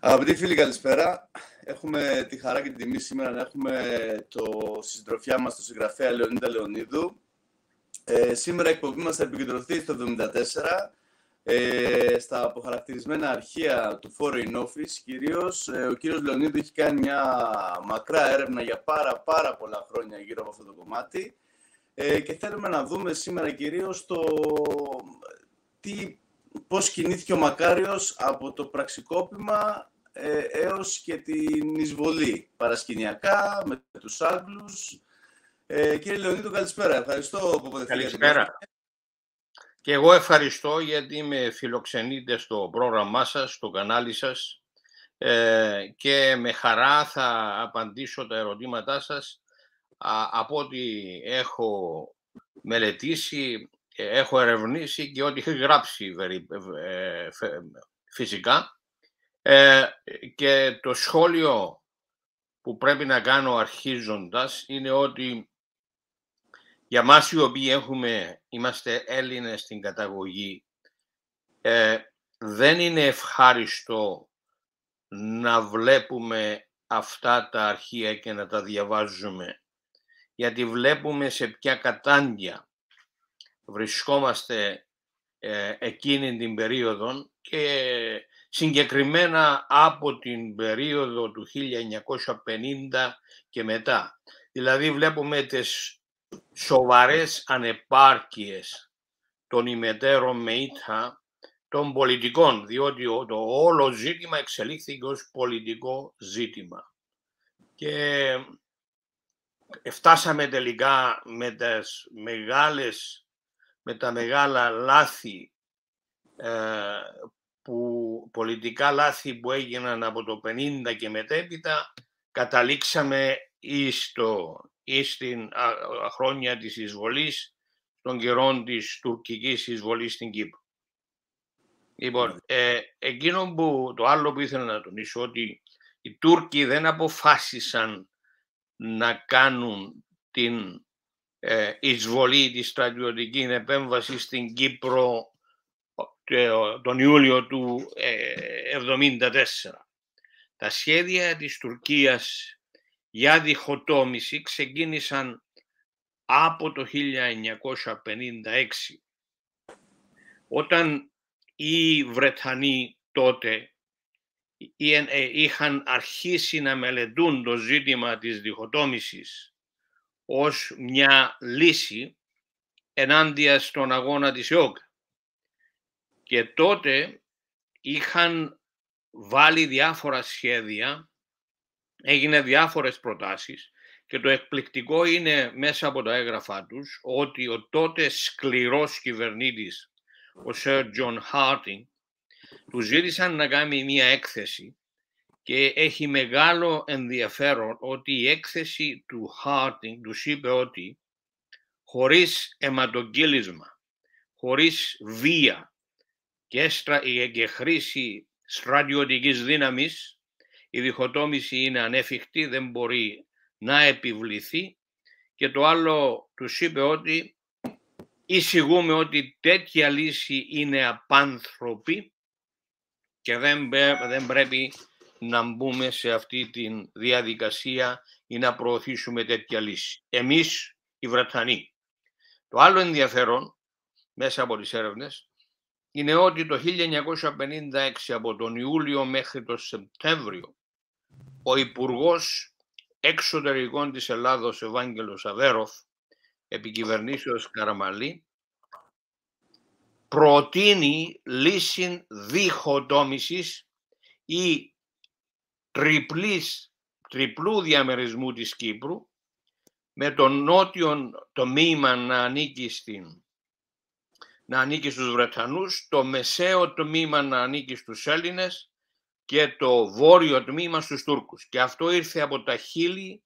Αγαπητοί φίλοι, καλησπέρα. Έχουμε τη χαρά και την τιμή σήμερα να έχουμε στη συντροφιά μας τον συγγραφέα Λεωνίδα Λεωνίδου. Σήμερα η εκπομπή μας θα επικεντρωθεί στο 1974, στα αποχαρακτηρισμένα αρχεία του Foreign Office κυρίως. Ο κύριος Λεωνίδου έχει κάνει μια μακρά έρευνα για πάρα πολλά χρόνια γύρω από αυτό το κομμάτι και θέλουμε να δούμε σήμερα κυρίως πώς κινήθηκε ο Μακάριος από το πραξικόπημα έως και την εισβολή παρασκηνιακά με τους Άγγλους. Κύριε Λεωνίδου, καλησπέρα. Ευχαριστώ που αποδεχτήκατε. Καλησπέρα. Και εγώ ευχαριστώ γιατί με φιλοξενείτε στο πρόγραμμά σας, στο κανάλι σας και με χαρά θα απαντήσω τα ερωτήματά σας από ό,τι έχω μελετήσει, έχω ερευνήσει και ό,τι έχει γράψει φυσικά. Και το σχόλιο που πρέπει να κάνω αρχίζοντας είναι ότι για μας οι οποίοι είμαστε Έλληνες στην καταγωγή, δεν είναι ευχάριστο να βλέπουμε αυτά τα αρχεία και να τα διαβάζουμε, γιατί βλέπουμε σε ποια κατάντια βρισκόμαστε εκείνη την περίοδο και συγκεκριμένα από την περίοδο του 1950 και μετά. Δηλαδή βλέπουμε τις σοβαρές ανεπάρκειες των ημετέρων με ήττα των πολιτικών, διότι το όλο ζήτημα εξελίχθηκε ως πολιτικό ζήτημα. Και φτάσαμε τελικά με τα μεγάλα λάθη, πολιτικά λάθη που έγιναν από το 50 και μετέπειτα, καταλήξαμε στην χρόνια της εισβολής, των καιρών της τουρκικής εισβολής στην Κύπρο. Λοιπόν, εκείνο το άλλο που ήθελα να τονίσω, ότι οι Τούρκοι δεν αποφάσισαν να κάνουν την εισβολή, τη στρατιωτική επέμβαση στην Κύπρο τον Ιούλιο του 1974. Τα σχέδια της Τουρκίας για διχοτόμηση ξεκίνησαν από το 1956, όταν οι Βρετανοί τότε είχαν αρχίσει να μελετούν το ζήτημα της διχοτόμησης ως μια λύση ενάντια στον αγώνα της ΕΟΚ. Και τότε είχαν βάλει διάφορα σχέδια, έγινε διάφορες προτάσεις και το εκπληκτικό είναι μέσα από τα έγγραφά τους ότι ο τότε σκληρός κυβερνήτης, ο Sir John Harding, του ζήτησαν να κάνει μια έκθεση και έχει μεγάλο ενδιαφέρον ότι η έκθεση του Harding τους είπε ότι χωρίς αιματοκύλισμα, χωρίς βία και χρήση στρατιωτικής δύναμης, η διχοτόμηση είναι ανέφικτη, δεν μπορεί να επιβληθεί. Και το άλλο τους είπε ότι εισηγούμε ότι τέτοια λύση είναι απάνθρωπη και δεν πρέπει να μπούμε σε αυτή τη διαδικασία ή να προωθήσουμε τέτοια λύση. Εμείς οι Βρετανοί. Το άλλο ενδιαφέρον μέσα από τις έρευνες είναι ότι το 1956 από τον Ιούλιο μέχρι τον Σεπτέμβριο ο Υπουργός Εξωτερικών της Ελλάδος Ευάγγελος Αβέροφ, επί κυβερνήσεως Καραμαλή, προτείνει λύση διχοτόμησης ή τριπλού διαμερισμού της Κύπρου, με το νότιο τμήμα να ανήκει στους Βρετανούς, το μεσαίο τμήμα να ανήκει στους Έλληνες και το βόρειο τμήμα στους Τούρκους. Και αυτό ήρθε από τα χείλη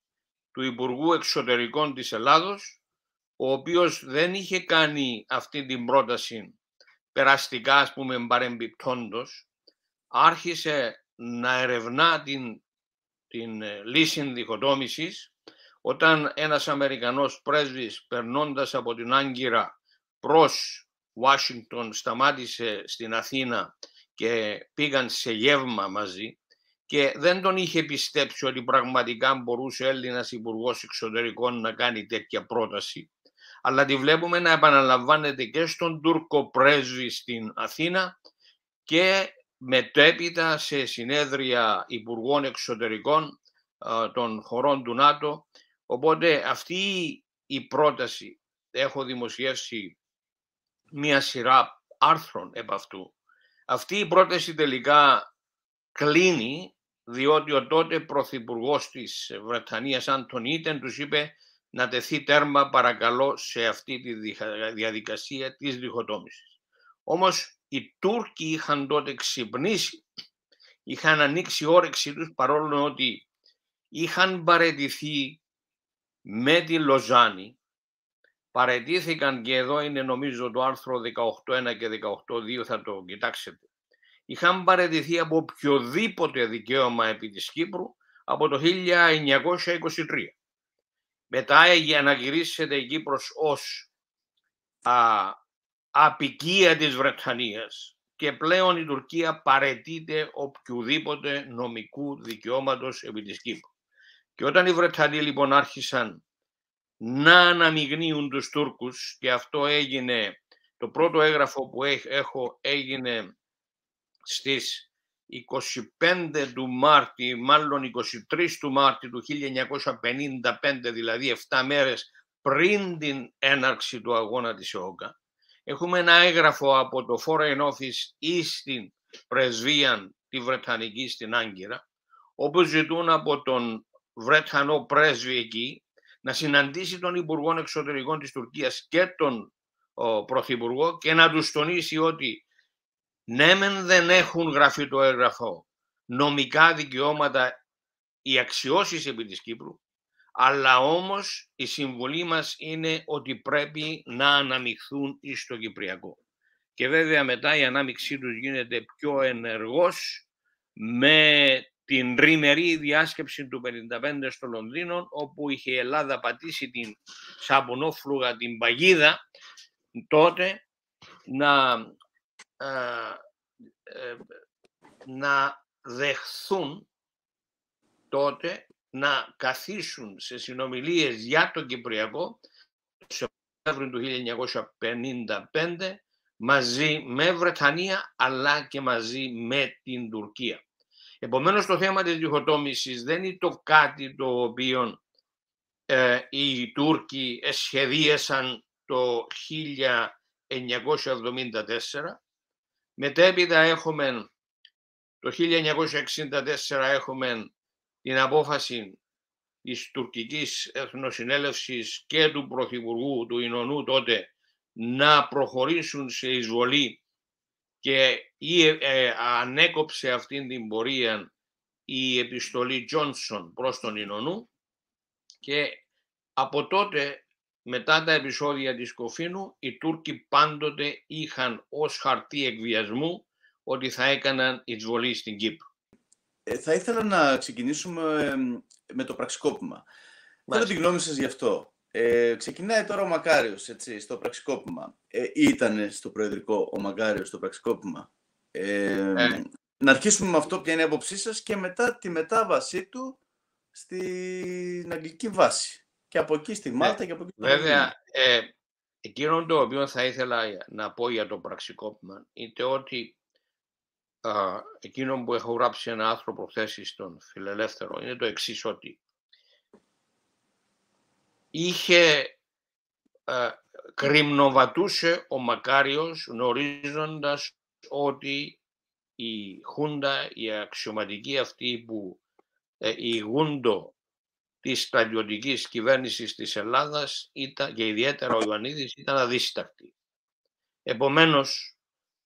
του Υπουργού Εξωτερικών της Ελλάδος, ο οποίος δεν είχε κάνει αυτή την πρόταση περαστικά, ας πούμε, παρεμπιπτόντος. Άρχισε να ερευνά την λύση διχοτόμησης όταν ένας Αμερικανός πρέσβης, περνώντας από την Άγκυρα προς Ουάσιγκτον, σταμάτησε στην Αθήνα και πήγαν σε γεύμα μαζί και δεν τον είχε πιστέψει ότι πραγματικά μπορούσε Έλληνας Υπουργός Εξωτερικών να κάνει τέτοια πρόταση. Αλλά τη βλέπουμε να επαναλαμβάνεται και στον Τούρκο πρέσβη στην Αθήνα και μετέπειτα σε συνέδρια Υπουργών Εξωτερικών των χωρών του ΝΑΤΟ. Οπότε αυτή η πρόταση, έχω δημοσιεύσει μία σειρά άρθρων επ' αυτού, αυτή η πρόταση τελικά κλείνει, διότι ο τότε πρωθυπουργός της Βρετανίας Άντονι Ήτεν τους είπε να τεθεί τέρμα παρακαλώ σε αυτή τη διαδικασία της διχοτόμησης. Όμως οι Τούρκοι είχαν τότε ξυπνήσει, είχαν ανοίξει όρεξη τους, παρόλο ότι είχαν παραιτηθεί με τη Λοζάνη. Παραιτήθηκαν, και εδώ είναι νομίζω το άρθρο 18.1 και 18.2, θα το κοιτάξετε. Είχαν παραιτηθεί από οποιοδήποτε δικαίωμα επί της Κύπρου από το 1923. Μετά ανακηρύσσεται η Κύπρος ως αποικία της Βρετανίας και πλέον η Τουρκία παραιτείται οποιοδήποτε νομικού δικαιώματος επί της Κύπρου. Και όταν οι Βρετανοί λοιπόν άρχισαν να αναμειγνύουν τους Τούρκους, και αυτό έγινε, το πρώτο έγγραφο που έχω έγινε στις 25 του Μάρτη, μάλλον 23 του Μάρτη του 1955, δηλαδή 7 μέρες πριν την έναρξη του αγώνα της ΕΟΚΑ. Έχουμε ένα έγγραφο από το Foreign Office ή στην πρεσβεία τη Βρετανική στην Άγκυρα, όπου ζητούν από τον Βρετανό πρέσβη εκεί να συναντήσει τον Υπουργό Εξωτερικών της Τουρκίας και τον Πρωθυπουργό και να τους τονίσει ότι ναι μεν δεν έχουν γραφεί το έγγραφο νομικά δικαιώματα οι αξιώσεις επί της Κύπρου, αλλά όμως η συμβουλή μας είναι ότι πρέπει να αναμειχθούν στο Κυπριακό. Και βέβαια μετά η ανάμειξή τους γίνεται πιο ενεργός με την τριμερή διάσκεψη του 1955 στο Λονδίνο, όπου είχε η Ελλάδα πατήσει την σαπουνόφλουγα, την παγίδα, τότε να δεχθούν τότε να καθίσουν σε συνομιλίες για το Κυπριακό το Σεπτέμβριο του 1955 μαζί με Βρετανία αλλά και μαζί με την Τουρκία. Επομένως το θέμα της διχοτόμησης δεν είναι το κάτι το οποίο οι Τούρκοι σχεδίασαν το 1974. Μετέπειτα έχουμε το 1964 έχουμε την απόφαση της τουρκικής εθνοσυνέλευσης και του πρωθυπουργού του Ινωνού τότε να προχωρήσουν σε εισβολή, και ανέκοψε αυτήν την πορεία η επιστολή Τζόνσον προς τον Ινωνού, και από τότε μετά τα επεισόδια της Κοφίνου οι Τούρκοι πάντοτε είχαν ως χαρτί εκβιασμού ότι θα έκαναν εισβολή στην Κύπρο. Θα ήθελα να ξεκινήσουμε με το πραξικόπημα. Θέλω τη γνώμη σας γι' αυτό. Ξεκινάει τώρα ο Μακάριος, έτσι, στο πραξικόπημα. Ήτανε στο προεδρικό ο Μακάριος στο πραξικόπημα. Να αρχίσουμε με αυτό, ποια είναι η άποψή σας, και μετά τη μετάβασή του στην αγγλική βάση. Και από εκεί στη Μάλτα και από εκεί. Βέβαια, εκείνο το οποίο θα ήθελα να πω για το πραξικόπημα είναι ότι εκείνο που έχω γράψει ένα άρθρο προχθές στον Φιλελεύθερο είναι το εξής, ότι κρυμνοβατούσε ο Μακάριος γνωρίζοντας ότι η Χούντα, η αξιωματική αυτή που ηγούντο της στρατιωτικής κυβέρνησης της Ελλάδας ήταν, και ιδιαίτερα ο Ιωαννίδης, ήταν αδίστακτη. Επομένως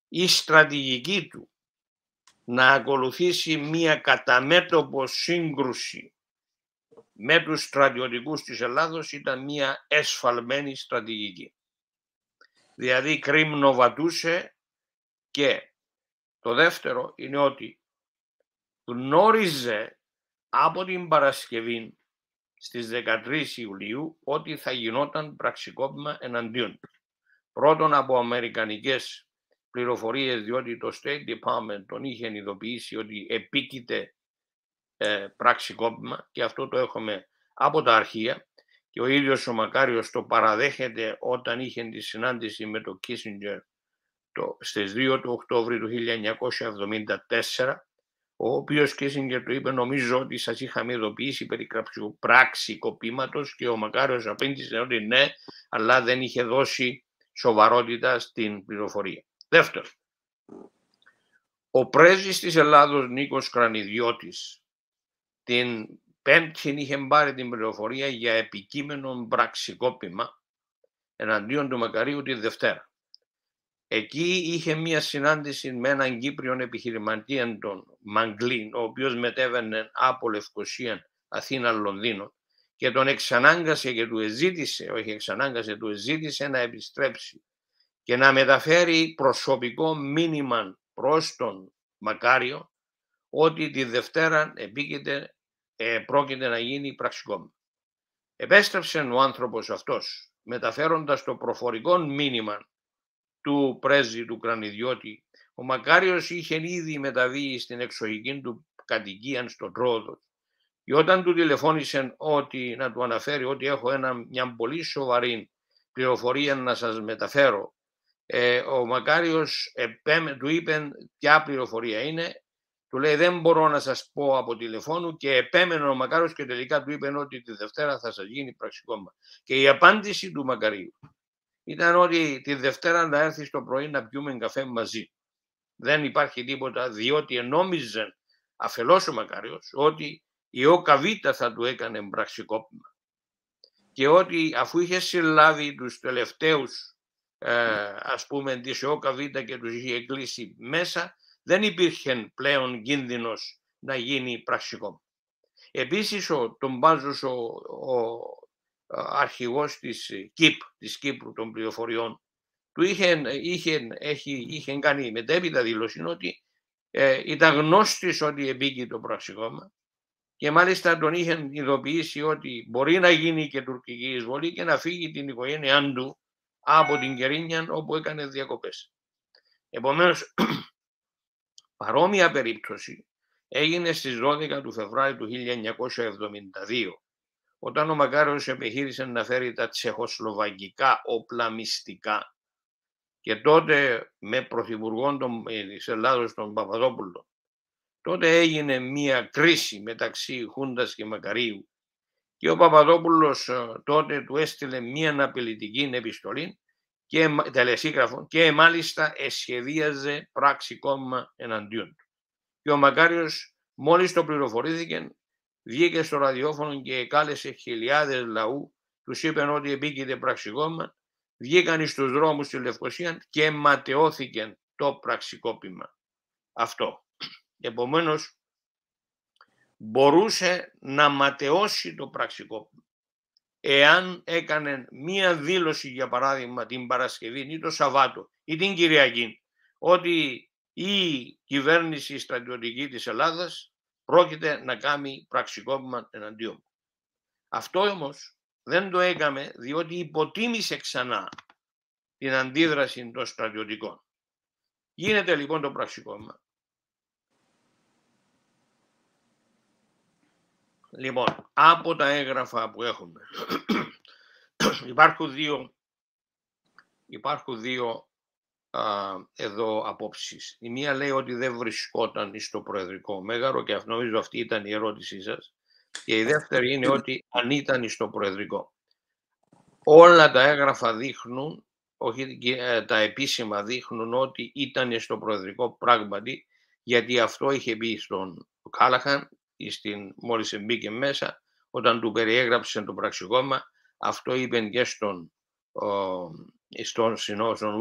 η στρατηγική του να ακολουθήσει μία καταμέτωπο σύγκρουση με τους στρατιωτικούς της Ελλάδος ήταν μία εσφαλμένη στρατηγική. Δηλαδή κρυμνοβατούσε, και το δεύτερο είναι ότι γνώριζε από την Παρασκευή στις 13 Ιουλίου ότι θα γινόταν πραξικόπημα εναντίον του. Πρώτον από αμερικανικές πληροφορίες, διότι το State Department τον είχε ειδοποιήσει ότι επίκειται πραξικόπημα, και αυτό το έχουμε από τα αρχεία, και ο ίδιος ο Μακάριος το παραδέχεται όταν είχε τη συνάντηση με τον Κίσινγκερ στις 2 του Οκτώβρη του 1974, ο οποίος Κίσινγκερ του είπε, νομίζω ότι σας είχαμε ειδοποιήσει περί πραξικοπήματος, και ο Μακάριος απήντησε ότι ναι, αλλά δεν είχε δώσει σοβαρότητα στην πληροφορία. Δεύτερον, ο πρέσβης της Ελλάδος Νίκος Κρανιδιώτης την Πέμπτη είχε πάρει την πληροφορία για επικείμενο πραξικόπημα εναντίον του Μακαρίου τη Δευτέρα. Εκεί είχε μία συνάντηση με έναν Κύπριον επιχειρηματία, τον Μαγκλίν, ο οποίος μετέβαινε από Λευκοσία, Αθήνα, Λονδίνο, και τον εξανάγκασε και του εζήτησε να επιστρέψει και να μεταφέρει προσωπικό μήνυμα προς τον Μακάριο ότι τη Δευτέρα πρόκειται να γίνει πραξικόπημα. Επέστρεψε ο άνθρωπος αυτός μεταφέροντας το προφορικό μήνυμα του πρέσβη του Κρανιδιώτη. Ο Μακάριος είχε ήδη μεταβεί στην εξοχική του κατοικία στο Τρόδο, και όταν του τηλεφώνησε ότι να του αναφέρει ότι έχω μια πολύ σοβαρή πληροφορία να σας μεταφέρω, ο Μακάριος του είπε ποια πληροφορία είναι, του λέει δεν μπορώ να σας πω από τηλεφώνου, και επέμενε ο Μακάριος και τελικά του είπε ότι τη Δευτέρα θα σας γίνει πραξικόπημα. Και η απάντηση του Μακαρίου ήταν ότι τη Δευτέρα να έρθει το πρωί να πιούμε καφέ μαζί. Δεν υπάρχει τίποτα, διότι νόμιζε αφελώς ο Μακάριος ότι η ΟΚΒ θα του έκανε πραξικόπημα, και ότι αφού είχε συλλάβει τους τελευταίους ας πούμε της ΟΚΒ και τους είχε κλείσει μέσα, δεν υπήρχε πλέον κίνδυνος να γίνει πραξικόπημα. Επίσης τον Μπάζος, ο αρχηγός της Κύπρου των πληροφοριών, του είχε κάνει μετέπειτα δήλωση ότι ήταν γνώστης ότι επίκει το πραξικόπημα, και μάλιστα τον είχε ειδοποιήσει ότι μπορεί να γίνει και τουρκική εισβολή και να φύγει την οικογένειά του από την Κερίνια όπου έκανε διακοπές. Επομένως, παρόμοια περίπτωση έγινε στις 12 του Φεβρουάριου του 1972, όταν ο Μακάριος επιχείρησε να φέρει τα τσεχοσλοβακικά όπλα μυστικά, και τότε με πρωθυπουργό της Ελλάδος τον Παπαδόπουλο. Τότε έγινε μία κρίση μεταξύ Χούντας και Μακαρίου, και ο Παπαδόπουλος τότε του έστειλε μία απειλητική επιστολή και τελεσίγραφο, και μάλιστα εσχεδίαζε πραξικόπημα εναντίον του. Και ο Μακάριος μόλις το πληροφορήθηκε, βγήκε στο ραδιόφωνο και κάλεσε χιλιάδες λαού, τους είπαν ότι επίκειται πραξικόπημα, βγήκαν στους δρόμους στη Λευκοσία και ματαιώθηκε το πραξικόπημα αυτό. Επομένως, μπορούσε να ματαιώσει το πραξικόπημα εάν έκανε μία δήλωση, για παράδειγμα την Παρασκευή ή το Σαββάτο ή την Κυριακή, ότι η κυβέρνηση στρατιωτική της Ελλάδας πρόκειται να κάνει πραξικόπημα εναντίον μου. Αυτό όμως δεν το έκαμε, διότι υποτίμησε ξανά την αντίδραση των στρατιωτικών. Γίνεται λοιπόν το πραξικόπημα. Λοιπόν, από τα έγγραφα που έχουμε υπάρχουν δύο εδώ απόψεις. Η μία λέει ότι δεν βρισκόταν στο Προεδρικό Μέγαρο, και νομίζω αυτή ήταν η ερώτησή σας, και η δεύτερη είναι ότι αν ήταν στο Προεδρικό. Όλα τα έγγραφα δείχνουν, όχι τα επίσημα δείχνουν, ότι ήταν στο Προεδρικό πράγματι, γιατί αυτό είχε πει στον Κάλαχαν μόλις μπήκε μέσα, όταν του περιέγραψε το πραξικόπημα. Αυτό είπε και στον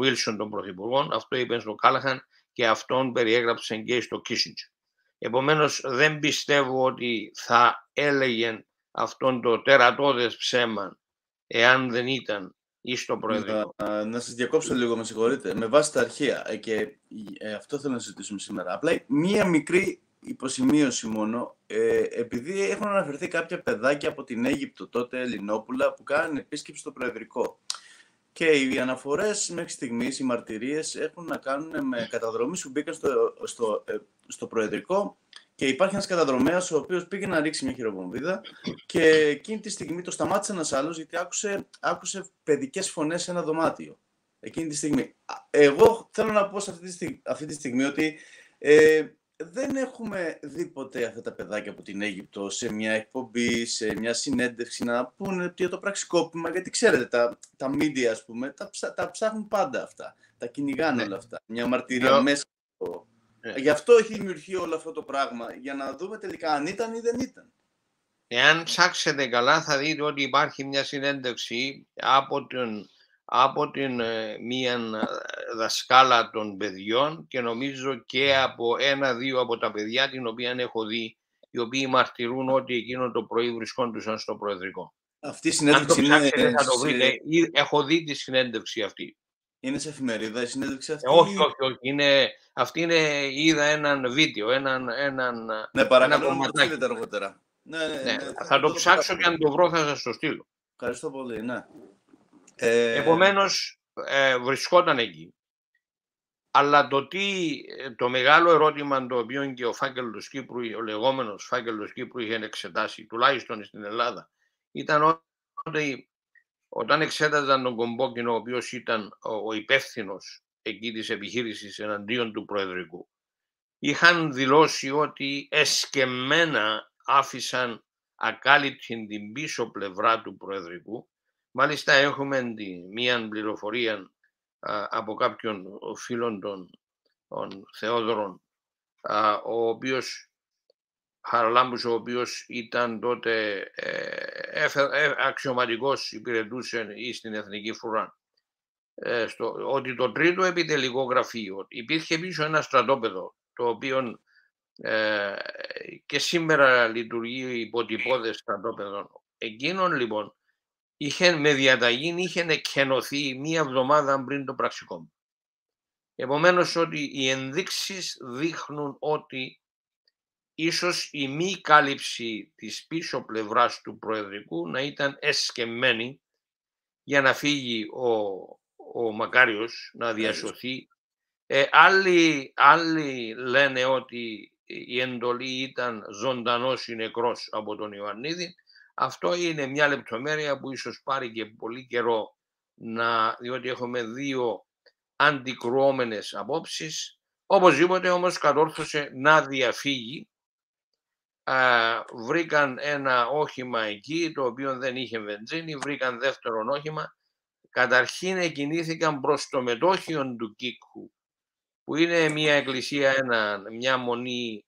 Βίλσον των Πρωθυπουργών, αυτό είπε στον Κάλαχαν, και αυτόν περιέγραψε και στο Κίσινγκερ. Επομένως δεν πιστεύω ότι θα έλεγε αυτόν το τερατώδες ψέμα εάν δεν ήταν στο Προεδρικό. Να σας διακόψω λίγο, με συγχωρείτε. Με βάση τα αρχεία, και αυτό θέλω να συζητήσουμε σήμερα. Απλά μία μικρή υποσημείωση μόνο, επειδή έχουν αναφερθεί κάποια παιδάκια από την Αίγυπτο τότε, Ελληνόπουλα, που κάνουν επίσκεψη στο Προεδρικό. Και οι αναφορές μέχρι στιγμής, οι μαρτυρίες έχουν να κάνουν με καταδρομείς που μπήκαν στο Προεδρικό Και υπάρχει ένας καταδρομέας ο οποίος πήγε να ρίξει μια χειροβομβίδα και εκείνη τη στιγμή το σταμάτησε ένας άλλος γιατί άκουσε παιδικές φωνές σε ένα δωμάτιο. Εκείνη τη στιγμή. Εγώ θέλω να πω σε αυτή τη στιγμή ότι δεν έχουμε δει ποτέ αυτά τα παιδάκια από την Αίγυπτο σε μια εκπομπή, σε μια συνέντευξη να πούνε για το πραξικόπημα, γιατί ξέρετε τα media, ας πούμε, τα ψάχνουν πάντα αυτά, τα κυνηγάνε όλα αυτά, μια μαρτυρία μέσα. Γι' αυτό έχει δημιουργηθεί όλο αυτό το πράγμα, για να δούμε τελικά αν ήταν ή δεν ήταν. Εάν ψάξετε καλά θα δείτε ότι υπάρχει μια συνέντευξη από την μία δασκάλα των παιδιών και νομίζω και από 1-2 από τα παιδιά την οποία έχω δει, οι οποίοι μαρτυρούν ότι εκείνο το πρωί βρισκόντουσαν στο Προεδρικό. Αυτή η συνέντευξη αν το ψάξετε θα το βρείτε. Έχω δει τη συνέντευξη αυτή. Είναι σε εφημερίδα η συνέντευξη αυτή? Όχι. Αυτή είναι, είδα έναν βίντεο, ναι, παρακαλώ να το στείλετε αργότερα. Ναι, θα το ψάξω και αν το βρω θα σας το στείλω. Ευχαριστώ πολύ, ναι. Επομένως, βρισκόταν εκεί. Αλλά το μεγάλο ερώτημα το οποίο και ο φάκελος Κύπρου, ο λεγόμενος φάκελος Κύπρου είχε εξετάσει, τουλάχιστον στην Ελλάδα, ήταν ότι όταν εξέταζαν τον Κομπόκινο, ο οποίος ήταν ο υπεύθυνος εκεί της επιχείρησης εναντίον του Προεδρικού, είχαν δηλώσει ότι εσκεμμένα άφησαν ακάλυπτη την πίσω πλευρά του Προεδρικού. Μάλιστα έχουμε μία πληροφορία από κάποιον φίλων των Θεόδωρων, ο οποίος Χαραλάμπους, ο οποίος ήταν τότε αξιωματικός, υπηρετούσε στην Εθνική Φρουρά, ότι το τρίτο επιτελικό γραφείο υπήρχε πίσω ένα στρατόπεδο, το οποίο και σήμερα λειτουργεί υποτυπώδες στρατόπεδων. Εκείνον λοιπόν με διαταγή είχε εκκαινωθεί μία εβδομάδα πριν το πραξικόπημα. Επομένως ότι οι ενδείξεις δείχνουν ότι ίσως η μη κάλυψη της πίσω πλευράς του Προεδρικού να ήταν εσκεμμένη για να φύγει ο Μακάριος, να διασωθεί. Άλλοι λένε ότι η εντολή ήταν ζωντανός ή νεκρός από τον Ιωαννίδη. Αυτό είναι μια λεπτομέρεια που ίσως πάρει και πολύ καιρό, διότι έχουμε δύο αντικρουόμενες απόψεις. Οπωσδήποτε όμως κατόρθωσε να διαφύγει. Βρήκαν ένα όχημα εκεί το οποίο δεν είχε βενζίνη, βρήκαν δεύτερον όχημα. Καταρχήν εκκινήθηκαν προς το μετόχιο του Κίκου, που είναι μια εκκλησία, μια μονή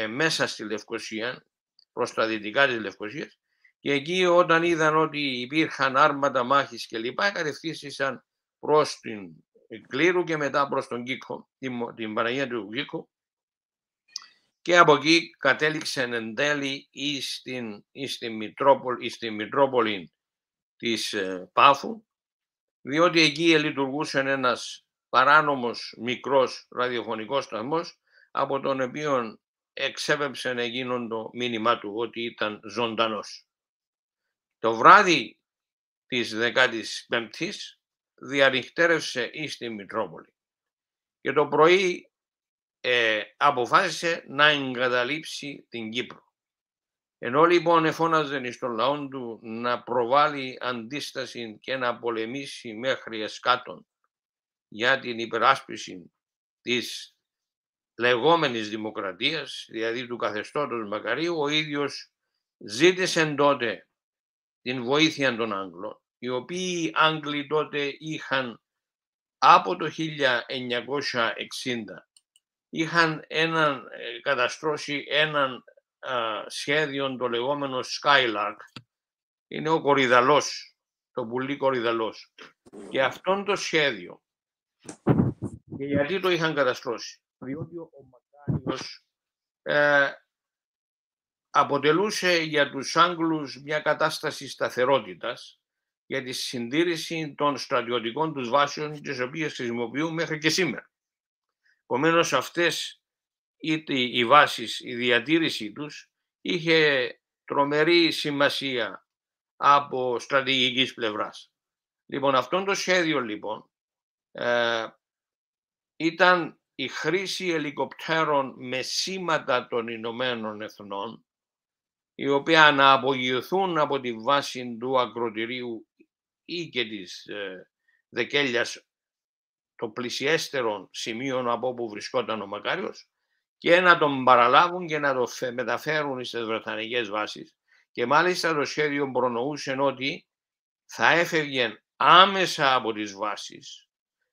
μέσα στη Λευκοσία, προς τα δυτικά της Λευκοσίας, και εκεί όταν είδαν ότι υπήρχαν άρματα μάχης και λοιπά, κατευθύνθησαν προς την Κλήρου και μετά προς τον Κίκο, την Παναγία του Κίκου, και από εκεί κατέληξαν εν τέλει στη Μητρόπολη της Πάφου, διότι εκεί λειτουργούσε ένας παράνομος μικρός ραδιοφωνικός σταθμός, από τον οποίο εξέπεψε εκείνον το μήνυμά του ότι ήταν ζωντανός. Το βράδυ της 15ης διανυκτέρευσε στη Μητρόπολη και το πρωί αποφάσισε να εγκαταλείψει την Κύπρο. Ενώ λοιπόν εφώναζε στον λαό του να προβάλλει αντίσταση και να πολεμήσει μέχρι εσκάτων για την υπεράσπιση της λεγόμενης δημοκρατίας, δηλαδή του καθεστώτος Μακαρίου, ο ίδιος ζήτησε τότε την βοήθεια των Άγγλων, οι οποίοι Άγγλοι τότε είχαν από το 1960 είχαν καταστρώσει έναν σχέδιο, το λεγόμενο Skylark. Είναι ο κορυδαλός, το πουλί κορυδαλός. Και αυτόν το σχέδιο, και γιατί το είχαν καταστρώσει? Διότι ο Μακάριος αποτελούσε για τους Άγγλους μια κατάσταση σταθερότητας για τη συντήρηση των στρατιωτικών τους βάσεων, τις οποίες χρησιμοποιούν μέχρι και σήμερα. Επομένως αυτές οι βάσεις, η διατήρηση τους είχε τρομερή σημασία από στρατηγικής πλευράς. Λοιπόν, αυτό το σχέδιο λοιπόν ήταν η χρήση ελικοπτέρων με σήματα των Ηνωμένων Εθνών, οι οποία να απογειωθούν από τη βάση του ακροτηρίου ή και της Δεκέλιας των πλησιέστερων σημείων από όπου βρισκόταν ο Μακάριος και να τον παραλάβουν και να το μεταφέρουν στις βρετανικές βάσεις. Και μάλιστα το σχέδιο προνοούσε ότι θα έφευγε άμεσα από τις βάσεις,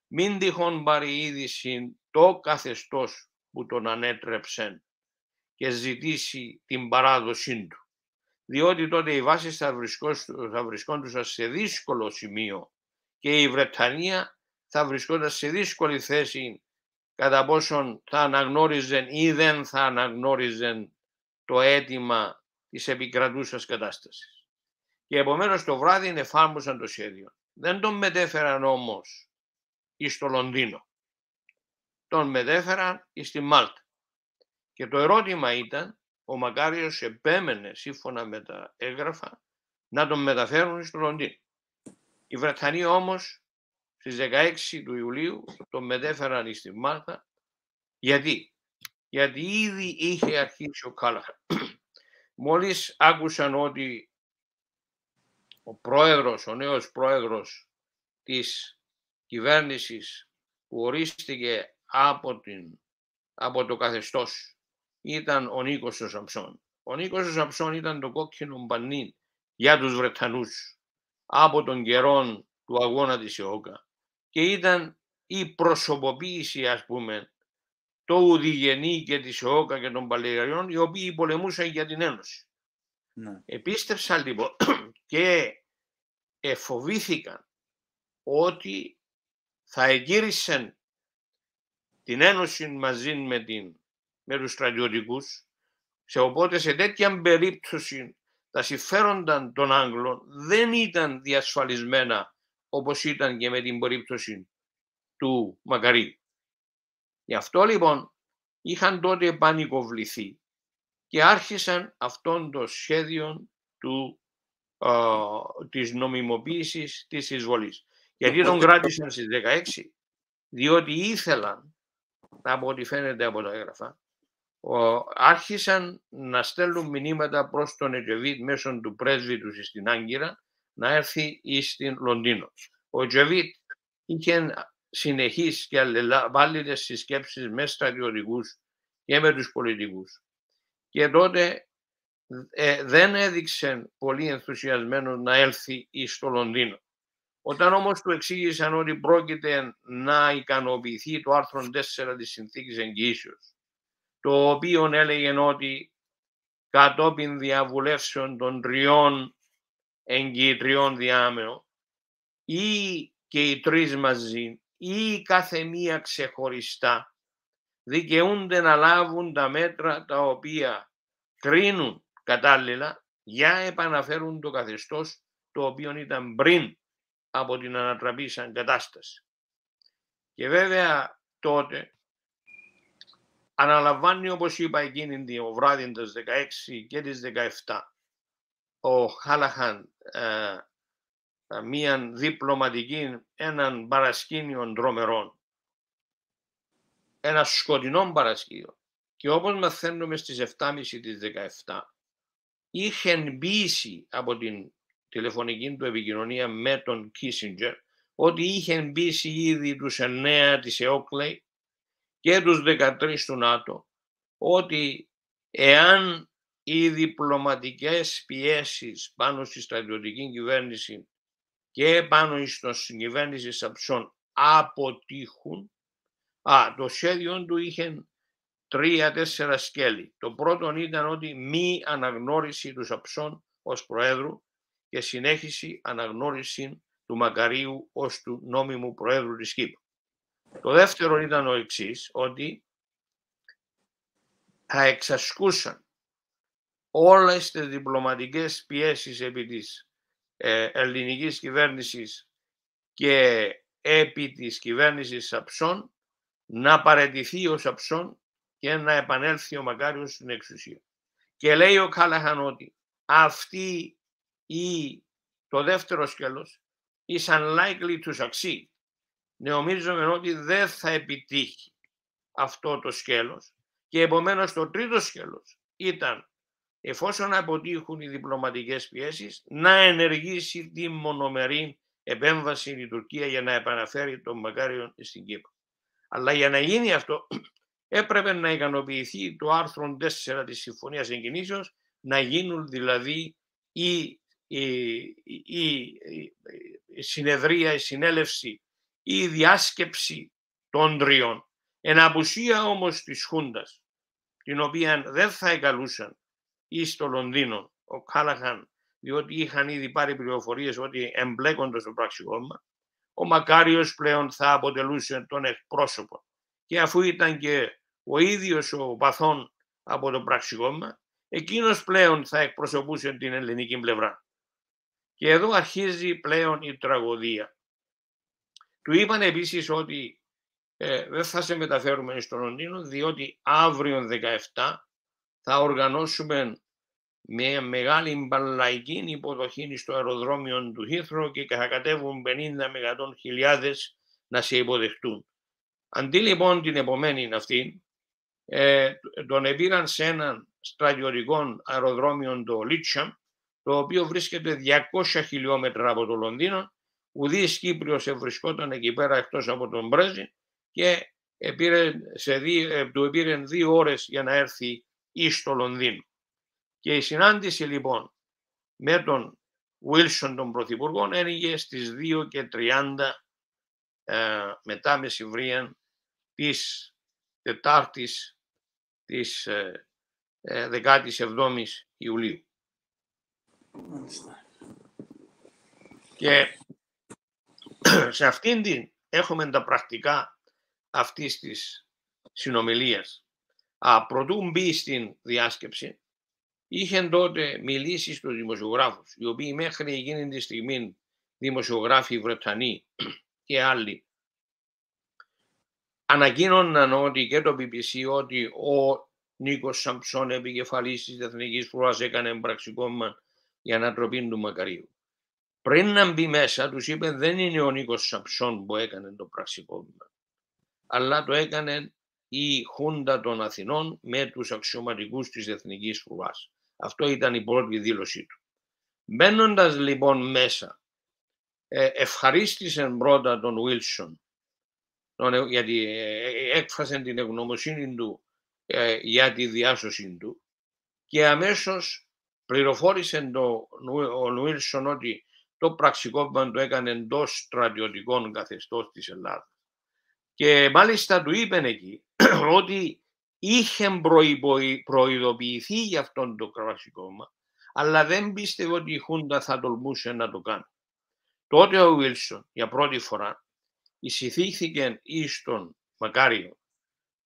μην τυχόν πάρει είδηση το καθεστώς που τον ανέτρεψε και ζητήσει την παράδοσή του. Διότι τότε οι βάσεις θα βρισκόντουσαν σε δύσκολο σημείο και η Βρετανία θα βρισκόταν σε δύσκολη θέση κατά πόσον θα αναγνώριζαν ή δεν θα αναγνώριζαν το αίτημα της επικρατούσας κατάστασης. Και επομένως το βράδυ εφάρμοσαν το σχέδιο. Δεν τον μετέφεραν όμως εις το Λονδίνο. Τον μετέφεραν εις τη Μάλτα. Και το ερώτημα ήταν, ο Μακάριος επέμενε σύμφωνα με τα έγγραφα να τον μεταφέρουν στο Λονδίνο. Οι Βρετανοί όμως στις 16 του Ιουλίου τον μετέφεραν στη Μάλτα. Γιατί? Γιατί ήδη είχε αρχίσει ο Κάλαχαν. Μόλις άκουσαν ότι ο νέος πρόεδρος της κυβέρνησης που ορίστηκε από το καθεστώς ήταν ο Νίκος ο Σαμψόν. Ο Νίκος ο Σαμψόν ήταν το κόκκινο πανί για τους Βρετανούς από τον καιρό του αγώνα της ΕΟΚΑ και ήταν η προσωποποίηση, ας πούμε, το Ουδιγενή και της ΕΟΚΑ και των Παλαιριών, οι οποίοι πολεμούσαν για την Ένωση. Ναι. Επίστευσαν λοιπόν και φοβήθηκαν ότι θα εγκύρισαν την Ένωση μαζί με τους στρατιωτικούς, οπότε σε τέτοια περίπτωση τα συμφέροντα των Άγγλων δεν ήταν διασφαλισμένα όπως ήταν και με την περίπτωση του Μακαρίου. Γι' αυτό λοιπόν είχαν τότε πανικοβληθεί και άρχισαν αυτόν το σχέδιο της νομιμοποίησης της εισβολής. Γιατί τον κράτησαν στις 16? Διότι ήθελαν, από ό,τι φαίνεται από τα έγγραφα, άρχισαν να στέλνουν μηνύματα προς τον Ετζεβίτ μέσω του πρέσβη του στην Άγκυρα να έρθει στην Λονδίνο. Ο Ετζεβίτ είχε συνεχείς και αλληλεπάλληλες συσκέψεις με στρατιωτικούς και με τους πολιτικούς. Και τότε δεν έδειξε πολύ ενθουσιασμένο να έλθει στο Λονδίνο. Όταν όμως του εξήγησαν ότι πρόκειται να ικανοποιηθεί το άρθρο 4 της Συνθήκης Εγγυήσεως, το οποίο έλεγε ότι κατόπιν διαβουλεύσεων των 3 εγγυητριών διάμεων ή και οι 3 μαζί ή κάθε μία ξεχωριστά δικαιούνται να λάβουν τα μέτρα τα οποία κρίνουν κατάλληλα για επαναφέρουν το καθεστώς το οποίο ήταν πριν από την ανατραπήσαν κατάσταση. Και βέβαια τότε αναλαμβάνει, όπως είπα εκείνη την βράδυ της 16 και της 17 ο Κάλαχαν μία διπλωματική, έναν παρασκήνιο δρομερών, ένα σκοτεινό παρασκήνιο. Και όπως μαθαίνουμε στις 7.30 της 17 είχε μπήσει από την τηλεφωνική του επικοινωνία με τον Κίσινγκερ ότι είχε μπήσει ήδη τους 9 της ΕΟΚΛΕ και τους 13 του ΝΑΤΟ ότι εάν οι διπλωματικές πιέσεις πάνω στη στρατιωτική κυβέρνηση και πάνω στην κυβέρνηση Σαμψόν αποτύχουν, το σχέδιο του είχε 3-4 σκέλη. Το πρώτο ήταν ότι μη αναγνώριση του Σαμψόν ως Προέδρου και συνέχιση αναγνώριση του Μακαρίου ως του νόμιμου Προέδρου της Κύπρου. Το δεύτερο ήταν ο εξής, ότι θα εξασκούσαν όλες τις διπλωματικές πιέσεις επί της ελληνικής κυβέρνησης και επί της κυβέρνησης Σαμψόν να παραιτηθεί ο Σαμψόν και να επανέλθει ο Μακάριος στην εξουσία. Και λέει ο Κάλαχαν ότι αυτή το δεύτερο σκέλος is unlikely to succeed. Νομίζουμε ότι δεν θα επιτύχει. αυτό το σκέλος και επομένως το τρίτο σκέλος ήταν, εφόσον αποτύχουν οι διπλωματικές πιέσεις, να ενεργήσει τη μονομερή επέμβαση η Τουρκία για να επαναφέρει τον Μακάριο στην Κύπρο. Αλλά για να γίνει αυτό έπρεπε να ικανοποιηθεί το άρθρο 4 της Συμφωνίας Εγκινήσεως, να γίνουν δηλαδή η συνεδρία, η συνέλευση, η διάσκεψη των τριών. Εν απουσία όμως της Χούντας, την οποία δεν θα εγκαλούσαν ή στο Λονδίνο ο Κάλαχαν, διότι είχαν ήδη πάρει πληροφορίες ότι εμπλέκονται στο πραξικόπημα, ο Μακάριος πλέον θα αποτελούσε τον εκπρόσωπο. Και αφού ήταν και ο ίδιος ο παθών από το πραξικόπημα, εκείνος πλέον θα εκπροσωπούσε την ελληνική πλευρά. Και εδώ αρχίζει πλέον η τραγωδία. Του είπαν επίσης ότι δεν θα σε μεταφέρουμε στο Λονδίνο, διότι αύριο 17 θα οργανώσουμε μια μεγάλη μπαλαϊκή υποδοχή στο αεροδρόμιο του Heathrow και θα κατέβουν 50 με 100.000 να σε υποδεχτούν. Αντί λοιπόν την επομένη αυτή, τον επήραν σε έναν στρατιωτικό αεροδρόμιο το Λίτσαμ, το οποίο βρίσκεται 200 χιλιόμετρα από το Λονδίνο. Ουδής Κύπριος βρισκόταν εκεί πέρα εκτός από τον Μπρέζη και του επήρε 2 ώρες για να έρθει εις το Λονδίνο. Και η συνάντηση λοιπόν με τον Βίλσον τον Πρωθυπουργό έγινε στις 2:30 μετά μεσημβρίαν της Τετάρτης της 17ης Ιουλίου. Και σε αυτήν την έχουμε τα πρακτικά αυτής της συνομιλίας. Προτού μπει στην διάσκεψη, είχε τότε μιλήσει στους δημοσιογράφους, οι οποίοι μέχρι εκείνη τη στιγμή δημοσιογράφοι Βρετανοί και άλλοι ανακοίνωναν ότι και το BBC ότι ο Νίκος Σαμψόν, επικεφαλής της Εθνικής Φρουράς, έκανε πραξικόπημα για ανατροπή του Μακαρίου. Πριν να μπει μέσα, τους είπε δεν είναι ο Νίκος Σαμψόν που έκανε το πραξικόπημα, αλλά το έκανε η Χούντα των Αθηνών με τους αξιωματικούς της Εθνικής Φρουράς. Αυτό ήταν η πρώτη δήλωσή του. Μπαίνοντας λοιπόν μέσα, ευχαρίστησε πρώτα τον Βίλσον, γιατί έκφρασε την ευγνωμοσύνη του για τη διάσωση του και αμέσως πληροφόρησε ο Βίλσον ότι το πραξικόπημα το έκανε εντός στρατιωτικών καθεστώς της Ελλάδας. Και μάλιστα του είπαν εκεί ότι είχε προειδοποιηθεί για αυτόν το πραξικόπημα, αλλά δεν πίστευε ότι η Χούντα θα τολμούσε να το κάνει. Τότε ο Βίλσον για πρώτη φορά εισηγήθηκε εις τον Μακάριο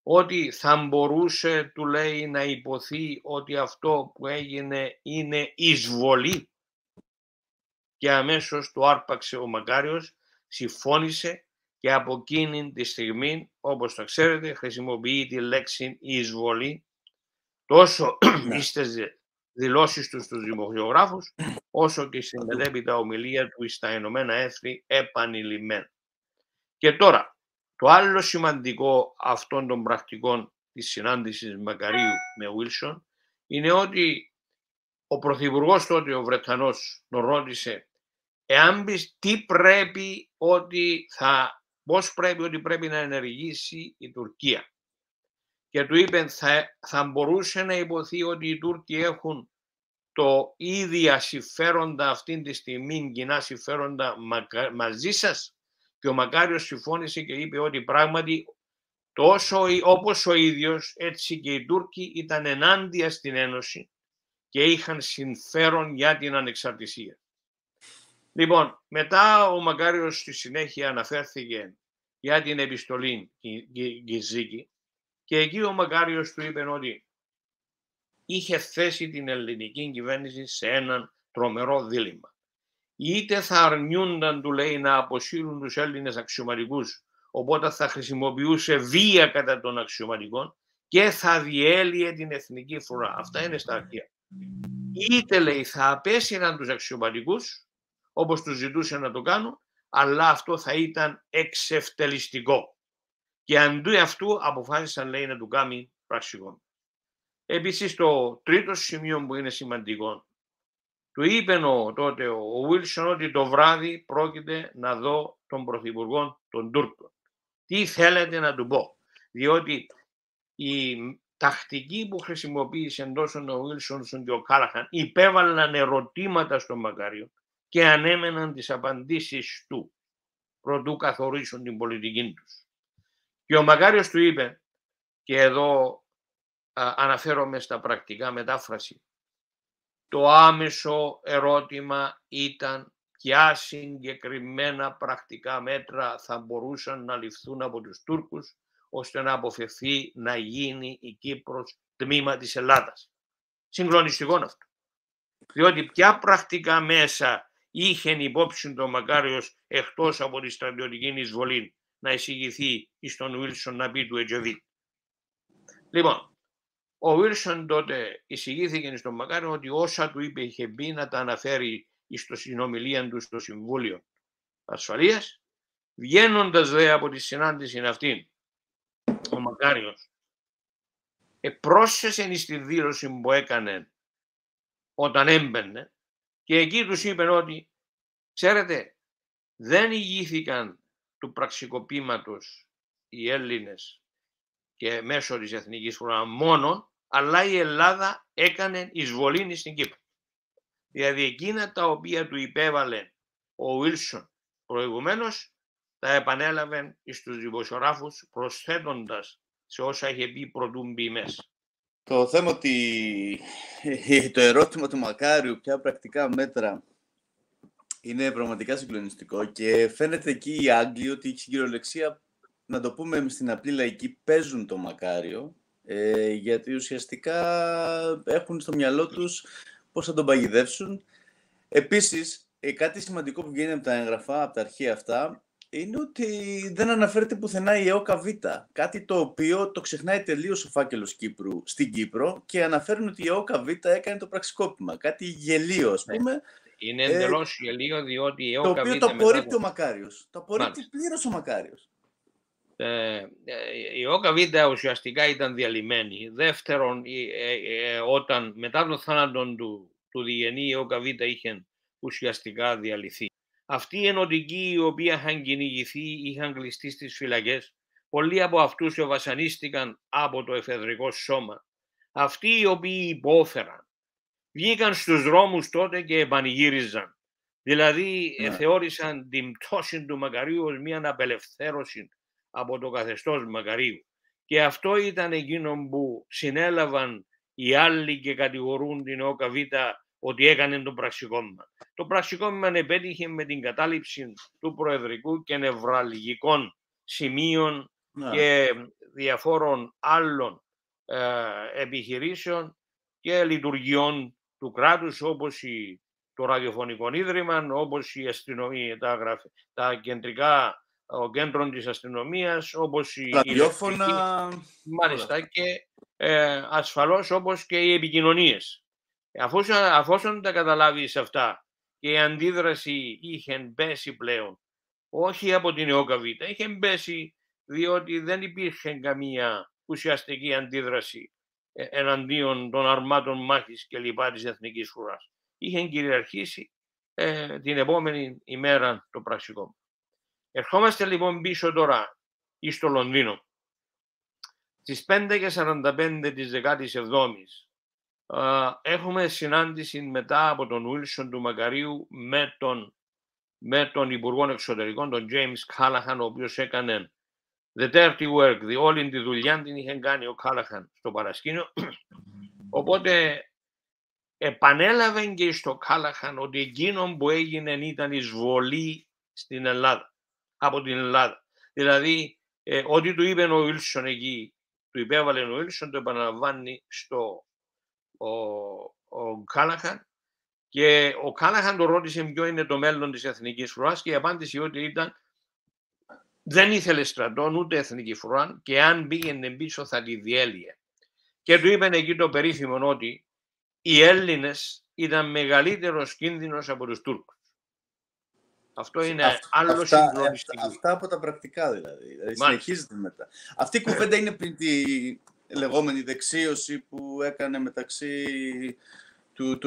ότι θα μπορούσε, του λέει, να υποθεί ότι αυτό που έγινε είναι εισβολή, και αμέσως του άρπαξε ο Μακάριος, συμφώνησε και από εκείνη τη στιγμή, όπως τα ξέρετε, χρησιμοποιεί τη λέξη εισβολή τόσο στις δηλώσεις του στους δημοσιογράφους, όσο και στην μετέπειτα ομιλία του στα Ηνωμένα Έθνη επανειλημμένα. Και τώρα, το άλλο σημαντικό αυτών των πρακτικών της συνάντησης Μακαρίου με Βίλσον είναι ότι ο Πρωθυπουργός τότε, ο Βρετανός, τον ρώτησε εάν πεις πώς πρέπει να ενεργήσει η Τουρκία. Και του είπε θα μπορούσε να υποθεί ότι οι Τούρκοι έχουν το ίδια συμφέροντα αυτή τη στιγμή, κοινά συμφέροντα μαζί σας. Και ο Μακάριος συμφώνησε και είπε ότι πράγματι τόσο όπως ο ίδιος, έτσι και οι Τούρκοι ήταν ενάντια στην Ένωση και είχαν συμφέρον για την ανεξαρτησία. Λοιπόν, μετά ο Μακάριος στη συνέχεια αναφέρθηκε για την επιστολή Γκυζίκη και εκεί ο Μακάριος του είπε ότι είχε θέσει την ελληνική κυβέρνηση σε έναν τρομερό δίλημμα. Είτε θα αρνιούνταν, του λέει, να αποσύρουν τους Έλληνες αξιωματικούς, οπότε θα χρησιμοποιούσε βία κατά των αξιωματικών και θα διέλυε την εθνική φρουρά. Αυτά είναι στα αρχεία. Είτε, λέει, θα απέσυραν τους αξιωματικούς, όπως τους ζητούσε να το κάνουν, αλλά αυτό θα ήταν εξευτελιστικό. Και αντί αυτού αποφάσισαν, λέει, να του κάνει πραξικόπημα. Επίσης, το τρίτο σημείο που είναι σημαντικό, του είπε τότε ο Βίλσον ότι το βράδυ πρόκειται να δω τον Πρωθυπουργό των Τούρκων. Τι θέλετε να του πω? Διότι η τακτική που χρησιμοποίησε τόσο ο Βίλσον και ο Κάλαχαν, υπέβαλαν ερωτήματα στον Μακάριο και ανέμεναν τις απαντήσεις του προτού καθορίσουν την πολιτική τους. Και ο Μακάριος του είπε, και εδώ αναφέρομαι στα πρακτικά μετάφραση, το άμεσο ερώτημα ήταν ποια συγκεκριμένα πρακτικά μέτρα θα μπορούσαν να ληφθούν από τους Τούρκους ώστε να αποφευθεί να γίνει η Κύπρος τμήμα της Ελλάδας. Συγκλονιστικό αυτό. Διότι ποια πρακτικά μέσα είχε υπόψη τον Μακάριος εκτός από τη στρατιωτική εισβολή να εισηγηθεί στον Βίλσον να πει του Ετζεβίτ. Λοιπόν, ο Βίλσον τότε εισηγήθηκε στον Μακάριο ότι όσα του είπε είχε πει να τα αναφέρει στο συνομιλία του στο Συμβούλιο Ασφαλείας. Βγαίνοντας δε από τη συνάντηση αυτή, ο Μακάριος πρόσθεσε στη δήλωση που έκανε όταν έμπαινε και εκεί τους είπε ότι, ξέρετε, δεν ηγήθηκαν του πραξικοπήματος οι Έλληνες και μέσω της Εθνικής Φρουρά μόνο, αλλά η Ελλάδα έκανε εισβολή στην Κύπρο. Δηλαδή εκείνα τα οποία του υπέβαλε ο Βίλσον προηγουμένως, τα επανέλαβε στους δημοσιογράφους προσθέτοντας σε όσα είχε πει πρωτού μπει μέσα. Το θέμα ότι το ερώτημα του Μακάριου, ποια πρακτικά μέτρα, είναι πραγματικά συγκλονιστικό και φαίνεται εκεί οι Άγγλοι ότι η κυριολεξία, να το πούμε στην απλή λαϊκή, παίζουν το Μακάριο, γιατί ουσιαστικά έχουν στο μυαλό τους πώς θα τον παγιδεύσουν. Επίσης, κάτι σημαντικό που βγαίνει από τα έγγραφα, από τα αρχεία αυτά, είναι ότι δεν αναφέρεται πουθενά η ΕΟΚΑ Β. Κάτι το οποίο το ξεχνάει τελείως ο φάκελος Κύπρου στην Κύπρο και αναφέρουν ότι η ΕΟΚΑ Β έκανε το πραξικόπημα. Κάτι γελίο, ας πούμε. Είναι εντελώς γελίο, διότι η ΕΟΚΑ Β. Το οποίο το απορρίπτει ο Μακάριος. Το απορρίπτει πλήρως ο Μακάριος. Η ΕΟΚΑ Β ουσιαστικά ήταν διαλυμένη. Δεύτερον, όταν μετά τον θάνατο του Διγενή, η ΕΟΚΑ Β είχε ουσιαστικά διαλυθεί. Αυτοί οι ενωτικοί οι οποίοι είχαν κυνηγηθεί, είχαν κλειστεί στις φυλακές, πολλοί από αυτούς βασανίστηκαν από το εφεδρικό σώμα. Αυτοί οι οποίοι υπόφεραν, βγήκαν στους δρόμους τότε και επανηγύριζαν. Δηλαδή θεώρησαν την πτώση του Μακαρίου ως μια απελευθέρωση από το καθεστώς Μακαρίου. Και αυτό ήταν εκείνο που συνέλαβαν οι άλλοι και κατηγορούν την ΕΟΚΑ Β ότι έκανε το πραξικόπημα. Το πραξικόπημα επέτυχε με την κατάληψη του προεδρικού και νευραλγικών σημείων και διαφόρων άλλων επιχειρήσεων και λειτουργιών του κράτους, όπως το ραδιοφωνικό ίδρυμα, όπως η αστυνομία, τα κεντρικά, ο κέντρο της αστυνομίας, όπως η ραδιόφωνα, μάλιστα, και ασφαλώς όπως και οι επικοινωνίες. Αφόσον τα καταλάβεις αυτά και η αντίδραση είχε μπέσει πλέον, όχι από την ΕΟΚΑ Β, είχε μπέσει διότι δεν υπήρχε καμία ουσιαστική αντίδραση εναντίον των αρμάτων μάχης και λοιπά της Εθνικής Φρουράς. Είχε κυριαρχήσει την επόμενη ημέρα το πραξικόπημα. Ερχόμαστε λοιπόν πίσω τώρα στο Λονδίνο. Στις 5:45 της 17ης έχουμε συνάντηση μετά από τον Βίλσον του Μακαρίου με τον Υπουργό Εξωτερικών, τον James Callaghan, ο οποίος έκανε the dirty work, όλη τη δουλειά την είχε κάνει ο Callaghan στο παρασκήνιο. Οπότε επανέλαβε και στο Callaghan ότι εκείνο που έγινε ήταν εισβολή στην Ελλάδα, από την Ελλάδα. Δηλαδή, ό,τι του είπε ο Βίλσον εκεί, του υπέβαλε ο Βίλσον, το επαναλαμβάνει ο Κάλαχαν, και ο Κάλαχαν το ρώτησε ποιο είναι το μέλλον της Εθνικής Φρουράς και η απάντηση ότι ήταν δεν ήθελε στρατό ούτε Εθνική Φρουρά και αν πήγαινε πίσω θα τη διέλυε. Και του είπαν εκεί το περίφημο ότι οι Έλληνες ήταν μεγαλύτερος κίνδυνος από τους Τούρκους. Αυτό είναι άλλο συγκλονιστικό. Αυτά από τα πρακτικά δηλαδή. Μάλιστα. Συνεχίζεται μετά. Αυτή η κουβέντα είναι πριν τη λεγόμενη δεξίωση που έκανε μεταξύ του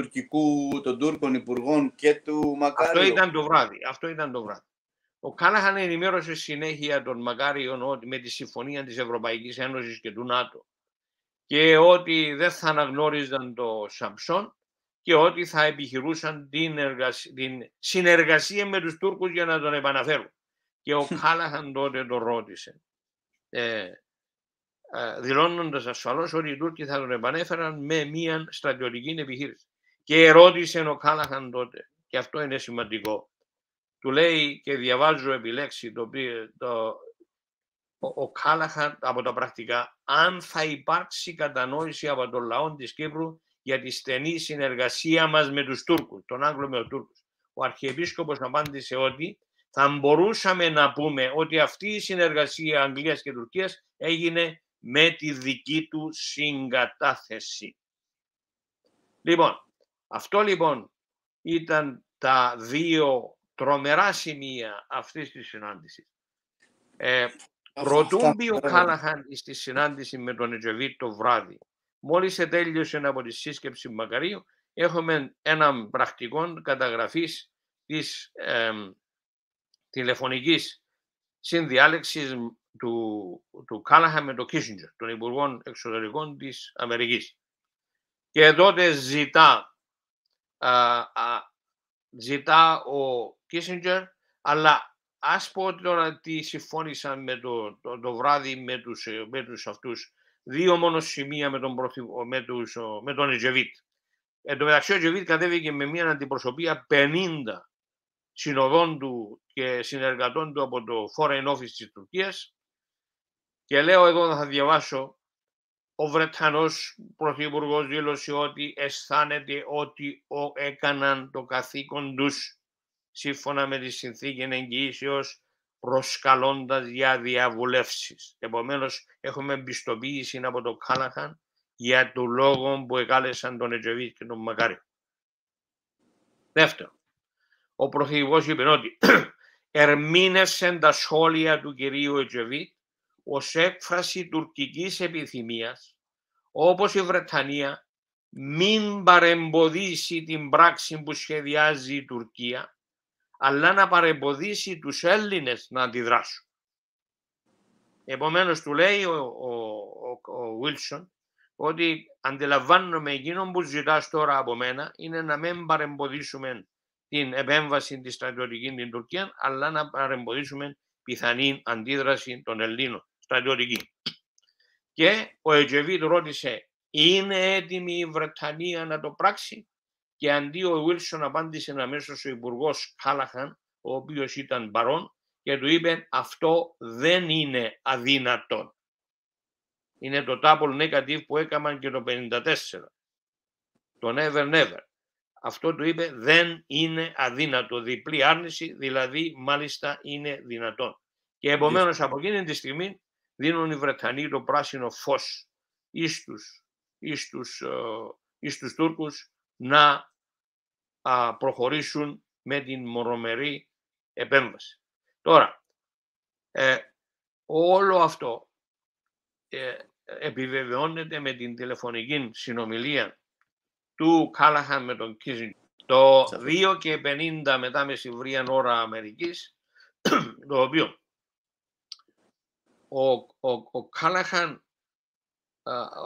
των Τούρκων υπουργών και του Μακάριου. Αυτό ήταν το βράδυ. Ο Κάλαχαν ενημέρωσε συνέχεια τον Μακάριον ότι με τη συμφωνία της Ευρωπαϊκής Ένωσης και του ΝΑΤΟ και ότι δεν θα αναγνώριζαν το Σαμψόν και ότι θα επιχειρούσαν την συνεργασία με τους Τούρκους για να τον επαναφέρουν. Και ο Κάλαχαν τότε τον ρώτησε, δηλώνοντας ασφαλώς ότι οι Τούρκοι θα τον επανέφεραν με μια στρατιωτική επιχείρηση. Και ρώτησε ο Κάλαχαν τότε, και αυτό είναι σημαντικό, του λέει, και διαβάζω επιλέξει ο Κάλαχαν από τα πρακτικά, αν θα υπάρξει κατανόηση από τον λαό της Κύπρου για τη στενή συνεργασία μας με τους Τούρκους, τον Άγγλο με τους Τούρκους. Ο Αρχιεπίσκοπος απάντησε ότι θα μπορούσαμε να πούμε ότι αυτή η συνεργασία Αγγλίας και Τουρκίας έγινε με τη δική του συγκατάθεση. Λοιπόν, αυτό λοιπόν ήταν τα δύο τρομερά σημεία αυτής της συνάντησης. Προτούν πει ο Κάλαχαν στη συνάντηση με τον Ετζεβίτ το βράδυ. Μόλις τέλειωσε από τη σύσκεψη Μακαρίου, έχουμε έναν πρακτικό καταγραφής της τηλεφωνικής συνδιάλεξης του Κάλαχαν με τον Κίσινγκερ, τον Υπουργό Εξωτερικών της Αμερικής. Και τότε ζητά ο Κίσινγκερ, αλλά ας πω τώρα τι συμφώνησαν το βράδυ με τους αυτούς. Δύο μόνο σημεία με τον Ετζεβίτ. Εν τω μεταξύ ο Ετζεβίτ κατέβηκε με μια αντιπροσωπεία 50 συνοδών του και συνεργατών του από το Foreign Office της Τουρκίας, και λέω εδώ, θα διαβάσω, ο Βρετανός Πρωθυπουργός δήλωσε ότι αισθάνεται ότι έκαναν το καθήκον τους σύμφωνα με τη συνθήκη εγγυήσεως, προσκαλώντας για διαβουλεύσεις. Επομένως, έχουμε εμπιστοποίηση από τον Κάλαχαν για το λόγο που εκάλεσαν τον Ετζεβίτ και τον Μακάριο. Δεύτερον, ο Πρωθυπουργός είπε ότι ερμήνευσε τα σχόλια του κυρίου Ετζεβίτ ως έκφραση τουρκικής επιθυμίας, όπως η Βρετανία μην παρεμποδίσει την πράξη που σχεδιάζει η Τουρκία, αλλά να παρεμποδίσει τους Έλληνες να αντιδράσουν. Επομένως, του λέει ο Βίλσον ότι αντιλαμβάνομαι εκείνο που ζητάς τώρα από μένα είναι να μην παρεμποδίσουμε την επέμβαση της στρατιωτικής στην Τουρκία, αλλά να παρεμποδίσουμε πιθανή αντίδραση των Ελλήνων στρατιωτική. Και ο Ετζεβίτ ρώτησε, είναι έτοιμη η Βρετανία να το πράξει? Και αντί ο Βίλσον απάντησε αμέσως ο Υπουργός Κάλαχαν, ο οποίος ήταν παρόν, και του είπε, αυτό δεν είναι αδύνατο. Είναι το double negative που έκαναν και το 1954. Το never never. Αυτό του είπε, δεν είναι αδύνατο. Διπλή άρνηση, δηλαδή μάλιστα είναι δυνατόν. Και επομένως από εκείνη τη στιγμή δίνουν οι Βρετανοί το πράσινο φως εις τους Τούρκους να προχωρήσουν με την μονομερή επέμβαση. Τώρα, όλο αυτό επιβεβαιώνεται με την τηλεφωνική συνομιλία του Κάλαχαν με τον Κίσινγκερ το 2:50 μετά μεσημβρίαν ώρα Αμερικής, το οποίο ο Κάλαχαν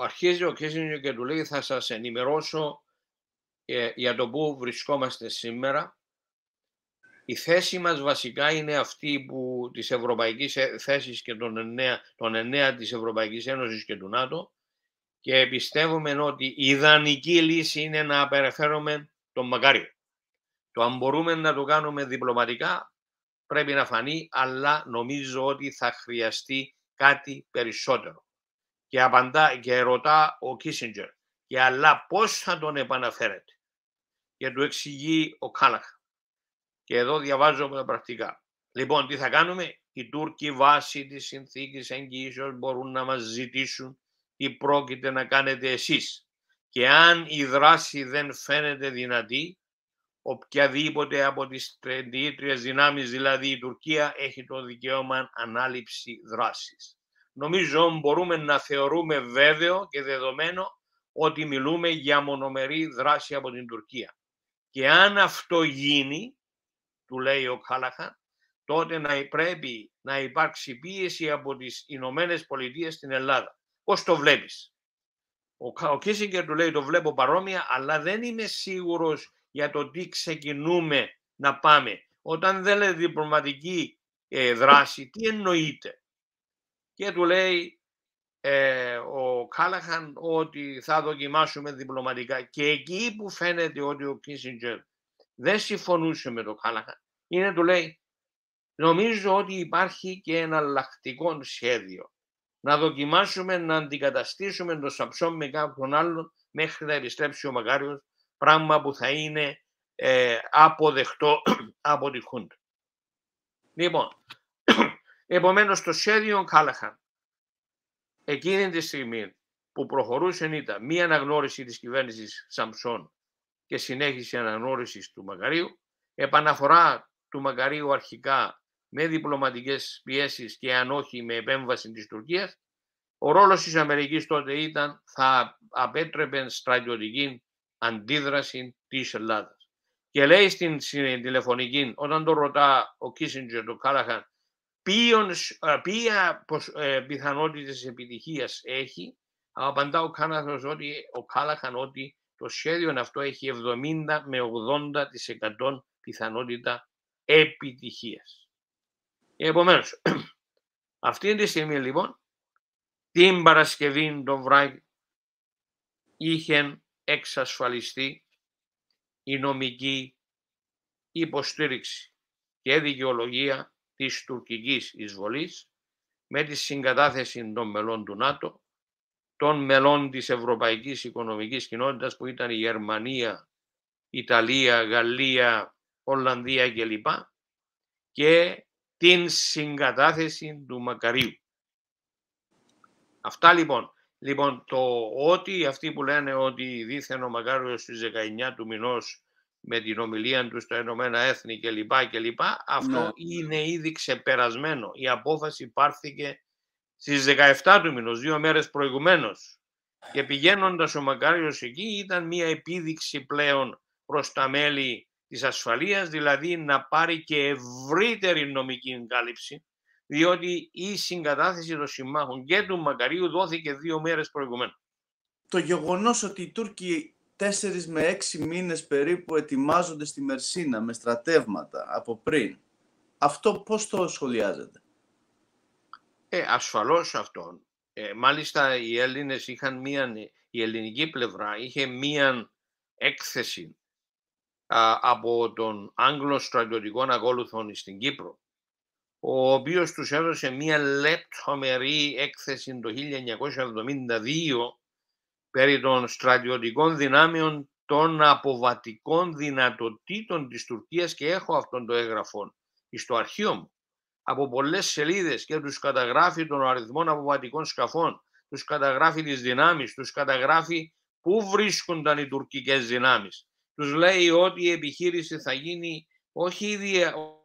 αρχίζει ο Κίσινγκερ και του λέει, θα σας ενημερώσω για το που βρισκόμαστε σήμερα. Η θέση μας βασικά είναι αυτή που της ευρωπαϊκής θέσης και των 9 της Ευρωπαϊκής Ένωσης και του ΝΑΤΟ, και πιστεύουμε ότι η ιδανική λύση είναι να απελευθέρουμε τον Μακάριο. Το αν μπορούμε να το κάνουμε διπλωματικά πρέπει να φανεί, αλλά νομίζω ότι θα χρειαστεί κάτι περισσότερο. Και απαντά και ρωτά ο Κίσινγκερ, και αλλά πώς θα τον επαναφέρετε? Και του εξηγεί ο Κάλαχαν. Και εδώ διαβάζω από τα πρακτικά. Λοιπόν, τι θα κάνουμε? Οι Τούρκοι βάσει της συνθήκης εγγυήσεως μπορούν να μας ζητήσουν τι πρόκειται να κάνετε εσείς. Και αν η δράση δεν φαίνεται δυνατή, οποιαδήποτε από τις τρεντιήτριες δυνάμεις, δηλαδή η Τουρκία, έχει το δικαίωμα ανάληψη δράσης. Νομίζω μπορούμε να θεωρούμε βέβαιο και δεδομένο ότι μιλούμε για μονομερή δράση από την Τουρκία. Και αν αυτό γίνει, του λέει ο Κάλαχαν, τότε να πρέπει να υπάρξει πίεση από τις Ηνωμένες Πολιτείες στην Ελλάδα. Πώς το βλέπεις? Ο Κίσινγκερ του λέει το βλέπω παρόμοια, αλλά δεν είμαι σίγουρος για το τι ξεκινούμε να πάμε. Όταν δεν λέει διπλωματική δράση, τι εννοείται? Και του λέει ο Κάλαχαν ότι θα δοκιμάσουμε διπλωματικά. Και εκεί που φαίνεται ότι ο Κίσινγκερ δεν συμφωνούσε με τον Κάλαχαν, είναι, του λέει, νομίζω ότι υπάρχει και ένα εναλλακτικό σχέδιο. Να δοκιμάσουμε να αντικαταστήσουμε τον Σαμψόν με κάποιον άλλον μέχρι να επιστρέψει ο Μακάριος, πράγμα που θα είναι αποδεκτό από τη Χούντα. Λοιπόν, επομένως το σχέδιο Κάλαχαν εκείνη τη στιγμή που προχωρούσε ήταν μία αναγνώριση της κυβέρνησης Σαμψόν και συνέχιση αναγνώρισης του Μακαρίου, επαναφορά του Μακαρίου αρχικά με διπλωματικές πιέσεις και αν όχι με επέμβαση της Τουρκίας. Ο ρόλος της Αμερικής τότε ήταν θα απέτρεπε στρατιωτική αντίδραση της Ελλάδας. Και λέει στην τηλεφωνική, όταν το ρωτά ο Κίσινγκερ, το Κάλαχαν, ποια πιθανότητες επιτυχίας έχει, απαντά ο Κάλαχαν ότι το σχέδιο αυτό έχει 70 με 80% πιθανότητα επιτυχίας. Επομένως, αυτή τη στιγμή λοιπόν, την Παρασκευή το βράδυ είχε εξασφαλιστεί η νομική υποστήριξη και δικαιολογία της τουρκικής εισβολής με τη συγκατάθεση των μελών του ΝΑΤΟ, των μελών της Ευρωπαϊκής Οικονομικής Κοινότητας που ήταν η Γερμανία, Ιταλία, Γαλλία, Ολλανδία κλπ. Και την συγκατάθεση του Μακαρίου. Αυτά λοιπόν. Λοιπόν, το ότι αυτοί που λένε ότι δήθεν ο Μακάριος στις 19 του μηνός με την ομιλία του στα Ηνωμένα Έθνη κλπ. Αυτό είναι ήδη ξεπερασμένο. Η απόφαση πάρθηκε στις 17 του μηνός, 2 μέρες προηγουμένως. Και πηγαίνοντας ο Μακάριος εκεί ήταν μια επίδειξη πλέον προς τα μέλη της ασφαλείας, δηλαδή να πάρει και ευρύτερη νομική κάλυψη, διότι η συγκατάθεση των συμμάχων και του Μακαρίου δόθηκε 2 μέρες προηγουμένως. Το γεγονός ότι οι Τούρκοι 4 με 6 μήνες περίπου ετοιμάζονται στη Μερσίνα με στρατεύματα από πριν, αυτό πώς το σχολιάζετε? Ασφαλώς αυτόν. Μάλιστα οι Έλληνες είχαν η ελληνική πλευρά είχε μία έκθεση από τον Άγγλο στρατιωτικό ακόλουθον στην Κύπρο, ο οποίος τους έδωσε μία λεπτομερή έκθεση το 1972 περί των στρατιωτικών δυνάμεων των αποβατικών δυνατοτήτων της Τουρκίας, και έχω αυτόν το έγγραφο στο αρχείο μου από πολλές σελίδες και τους καταγράφει των αριθμών αποβατικών σκαφών, τους καταγράφει τις δυνάμεις, τους καταγράφει πού βρίσκονταν οι τουρκικές δυνάμεις. Τους λέει ότι η επιχείρηση θα γίνει όχι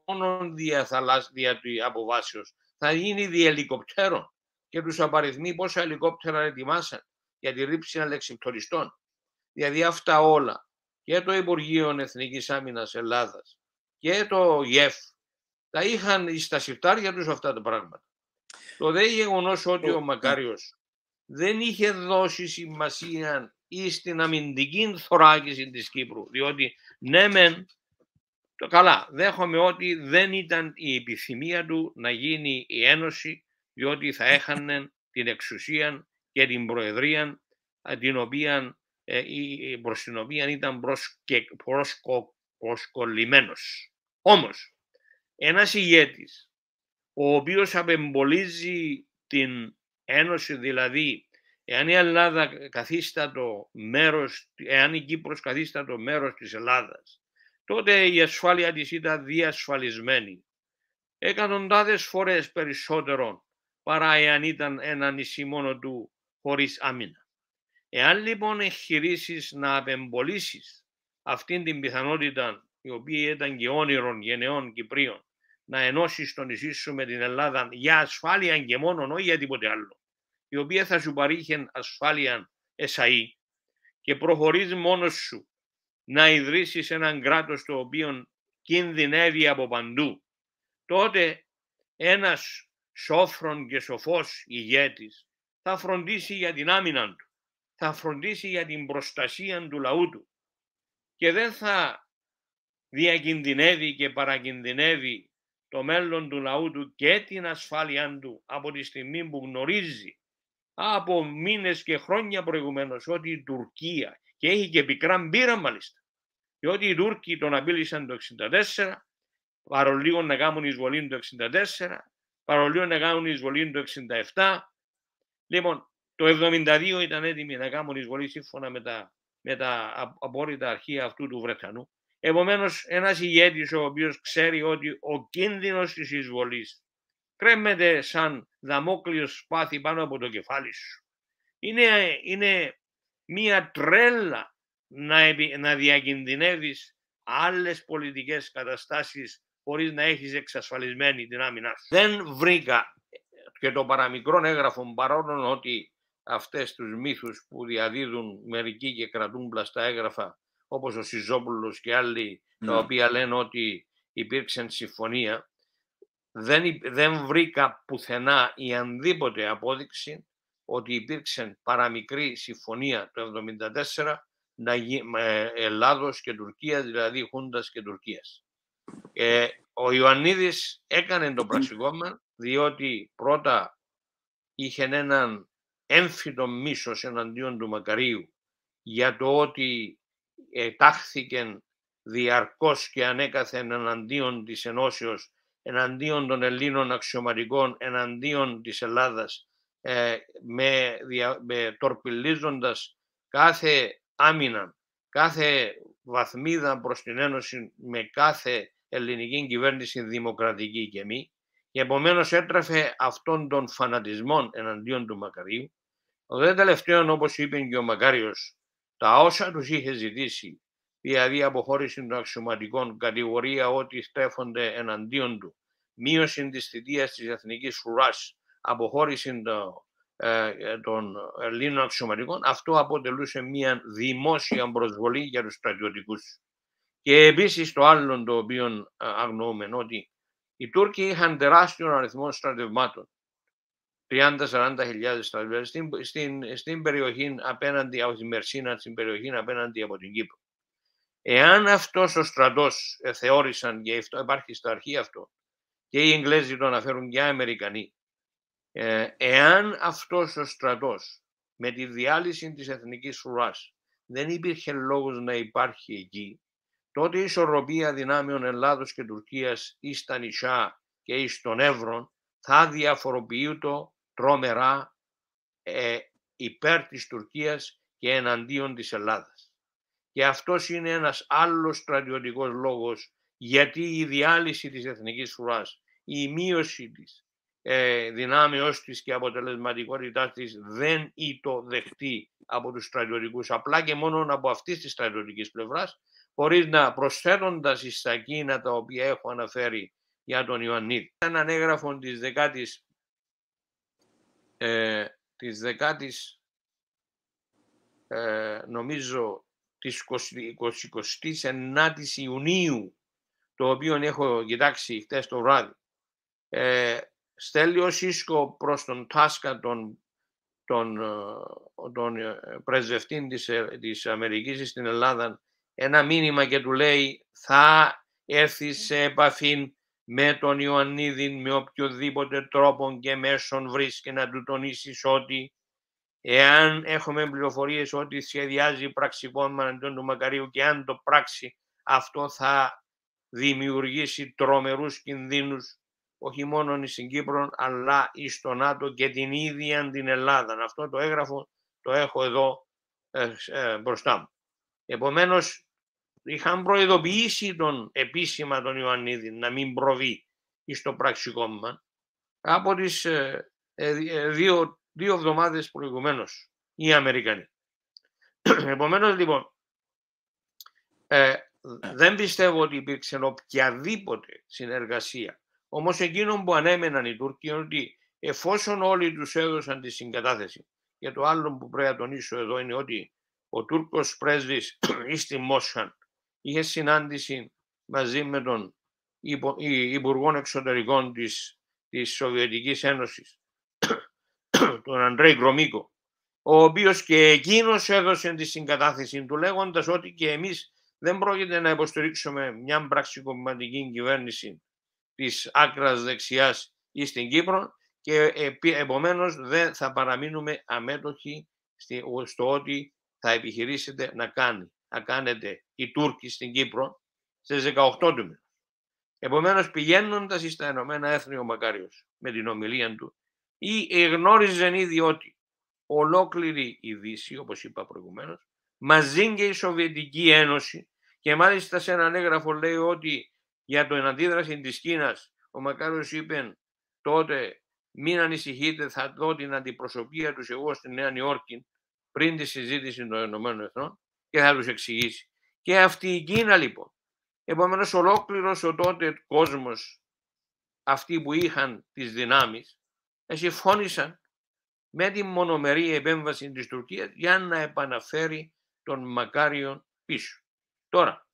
μόνο δια αποβάσεως, θα γίνει δια ελικοπτέρων και τους απαριθμεί πόσα ελικόπτερα ετοιμάσαν για τη ρήψη αλεξιπτοριστών. Δηλαδή αυτά όλα, και το Υπουργείο Εθνικής Άμυνας Ελλάδας και το ΓΕΦ, τα είχαν στα συρτάρια τους αυτά τα πράγματα. Το δε γεγονός ότι ο Μακάριος δεν είχε δώσει σημασία στην αμυντική θωράκιση της Κύπρου, διότι ναι μεν, το καλά, δέχομαι ότι δεν ήταν η επιθυμία του να γίνει η Ένωση, διότι θα έχανε την εξουσία και την προεδρία προς την οποία ήταν προσκολλημένος. Όμως, ένας ηγέτης, ο οποίος απεμπολίζει την Ένωση, δηλαδή εάν η Ελλάδα καθίστατο μέρος, εάν η Κύπρος καθίστατο μέρος της Ελλάδας, τότε η ασφάλεια της ήταν διασφαλισμένη εκατοντάδες φορές περισσότερο παρά εάν ήταν ένα νησί μόνο του χωρίς άμυνα. Εάν λοιπόν εγχειρήσεις να απεμπολίσεις αυτήν την πιθανότητα, η οποία ήταν και όνειρον γενεών Κυπρίων, να ενώσεις το νησί σου με την Ελλάδα για ασφάλεια και μόνο, όχι για τίποτε άλλο, η οποία θα σου παρήχε ασφάλεια εσαΐ, και προχωρείς μόνος σου να ιδρύσεις έναν κράτος το οποίο κινδυνεύει από παντού, τότε ένας σόφρον και σοφός ηγέτης θα φροντίσει για την άμυνα του, θα φροντίσει για την προστασία του λαού του και δεν θα διακινδυνεύει και παρακινδυνεύει το μέλλον του λαού του και την ασφάλειά του από τη στιγμή που γνωρίζει από μήνες και χρόνια προηγουμένως ότι η Τουρκία, και έχει και πικρά μπύρα μάλιστα, και ότι οι Τούρκοι τον απείλησαν το 1964, παρολίγο να κάνουν εισβολή το 1964, παρολίγο να κάνουν εισβολή το 1967. Λοιπόν, το 1972 ήταν έτοιμοι να κάνουν εισβολή σύμφωνα με τα απόρριτα αρχεία αυτού του Βρετανού. Επομένως, ένας ηγέτης ο οποίος ξέρει ότι ο κίνδυνος της εισβολής κρέμεται σαν δαμόκλειος σπάθη πάνω από το κεφάλι σου. Είναι μία τρέλα να διακινδυνεύεις άλλες πολιτικές καταστάσεις χωρίς να έχεις εξασφαλισμένη την άμυνά σου. Δεν βρήκα και το παραμικρό έγγραφο, παρόλο ότι αυτές τους μύθους που διαδίδουν μερικοί και κρατούν πλαστά έγγραφα, όπως ο Σιζόπουλος και άλλοι, τα οποία λένε ότι υπήρξε συμφωνία, δεν βρήκα πουθενά ή ανδήποτε απόδειξη ότι υπήρξε παραμικρή συμφωνία το 1974 Ελλάδος και Τουρκίας, δηλαδή Χούντας και Τουρκίας. Ο Ιωαννίδης έκανε το πραξικόπημα διότι πρώτα είχε έναν έμφυτο μίσος εναντίον του Μακαρίου για το ότι τάχθηκε διαρκώς και ανέκαθεν εναντίον της ενώσεως, εναντίον των Ελλήνων αξιωματικών, εναντίον της Ελλάδας, τορπιλίζοντας κάθε άμυνα, κάθε βαθμίδα προς την Ένωση με κάθε ελληνική κυβέρνηση δημοκρατική και μη, και επομένως έτρεφε αυτόν τον φανατισμό εναντίον του Μακαρίου. Ο δε τελευταίον, όπως είπε και ο Μακάριος, τα όσα τους είχε ζητήσει, δηλαδή αποχώρηση των αξιωματικών, κατηγορία ότι στρέφονται εναντίον του, μείωση της θητείας της Εθνικής Φρουράς, αποχώρηση των Ελλήνων αξιωματικών, αυτό αποτελούσε μια δημόσια προσβολή για τους στρατιωτικούς. Και επίσης το άλλο το οποίο αγνοούμε, ότι οι Τούρκοι είχαν τεράστιο αριθμό στρατευμάτων, 30-40 χιλιάδες στρατιώτες στην περιοχή απέναντι από τη Μερσίνα, στην περιοχή απέναντι από την Κύπρο. Εάν αυτός ο στρατός θεώρησαν, και αυτό υπάρχει στα αρχεία αυτό, και οι Εγγλέζοι το αναφέρουν και οι Αμερικανοί, εάν αυτός ο στρατός με τη διάλυση της Εθνικής Φρουράς δεν υπήρχε λόγος να υπάρχει εκεί, τότε η ισορροπία δυνάμεων Ελλάδος και Τουρκίας ή στα νησιά και ή στον Εύρο θα διαφοροποιείται τρομερά υπέρ της Τουρκίας και εναντίον της Ελλάδας. Και αυτός είναι ένας άλλος στρατιωτικός λόγος γιατί η διάλυση της Εθνικής Φρουράς, η μείωση της δυνάμεως της και αποτελεσματικότητάς της δεν ήτο δεχτεί από τους στρατιωτικούς, απλά και μόνο από αυτής της στρατιωτικής πλευράς, χωρίς να προσθέτοντας εις τα εκείνα τα οποία έχω αναφέρει για τον Ιωαννίδη. Έναν έγγραφο της 10ης νομίζω της 29ης Ιουνίου, το οποίο έχω κοιτάξει χτες το βράδυ, στέλνει ο Σίσκο προς τον Τάσκα, τον πρεσβευτή της Αμερικής στην Ελλάδα, ένα μήνυμα και του λέει θα έρθει σε επαφή με τον Ιωαννίδη με οποιοδήποτε τρόπο και μέσον βρίσκει, να του τονίσεις ότι εάν έχουμε πληροφορίες ότι σχεδιάζει πραξικόπημα αντίον του Μακαρίου και αν το πράξει, αυτό θα δημιουργήσει τρομερούς κινδύνους όχι μόνο στην Κύπρο αλλά στο ΝΑΤΟ και την ίδια την Ελλάδα. Αυτό το έγγραφο το έχω εδώ μπροστά μου. Επομένως είχαν προειδοποιήσει επίσημα τον Ιωαννίδη να μην προβεί στο πραξικόπημα από τις δύο εβδομάδες προηγουμένως οι Αμερικανοί. Επομένως λοιπόν Δεν πιστεύω ότι υπήρξε οποιαδήποτε συνεργασία. Όμως εκείνο που ανέμεναν οι Τούρκοι είναι ότι εφόσον όλοι τους έδωσαν τη συγκατάθεση, και το άλλο που πρέπει να τονίσω εδώ είναι ότι ο Τούρκος πρέσβης στη Μόσχα είχε συνάντηση μαζί με τον Υπουργό Εξωτερικών της Σοβιετικής Ένωσης, τον Αντρέι Γκρομίκο, ο οποίος και εκείνος έδωσε τη συγκατάθεση του, λέγοντας ότι και εμείς δεν πρόκειται να υποστηρίξουμε μια πραξικοπηματική κυβέρνηση της άκρας δεξιάς ή στην Κύπρο και επομένως δεν θα παραμείνουμε αμέτωχοι στο ότι θα επιχειρήσετε να κάνετε οι Τούρκοι στην Κύπρο στις 18 του μήνα. Επομένως, πηγαίνοντας στα Ηνωμένα Έθνη ο Μακάριος με την ομιλία του, ή γνώριζε ήδη ότι ολόκληρη η Δύση, όπως είπα προηγουμένως, μαζί και η Σοβιετική Ένωση, και μάλιστα σε έναν έγγραφο λέει ότι για την αντίδραση της Κίνας ο Μακάριος είπε τότε μην ανησυχείτε, θα δω την αντιπροσωπεία τους εγώ στη Νέα Νιόρκη πριν τη συζήτηση των Ηνωμένων Εθνών και θα τους εξηγήσει. Και αυτή η Κίνα λοιπόν. Επομένως ολόκληρος ο τότε κόσμος, αυτοί που είχαν τις δυνάμεις, συμφώνησαν με τη μονομερή επέμβαση της Τουρκίας για να επαναφέρει τον Μακάριο πίσω. Τώρα,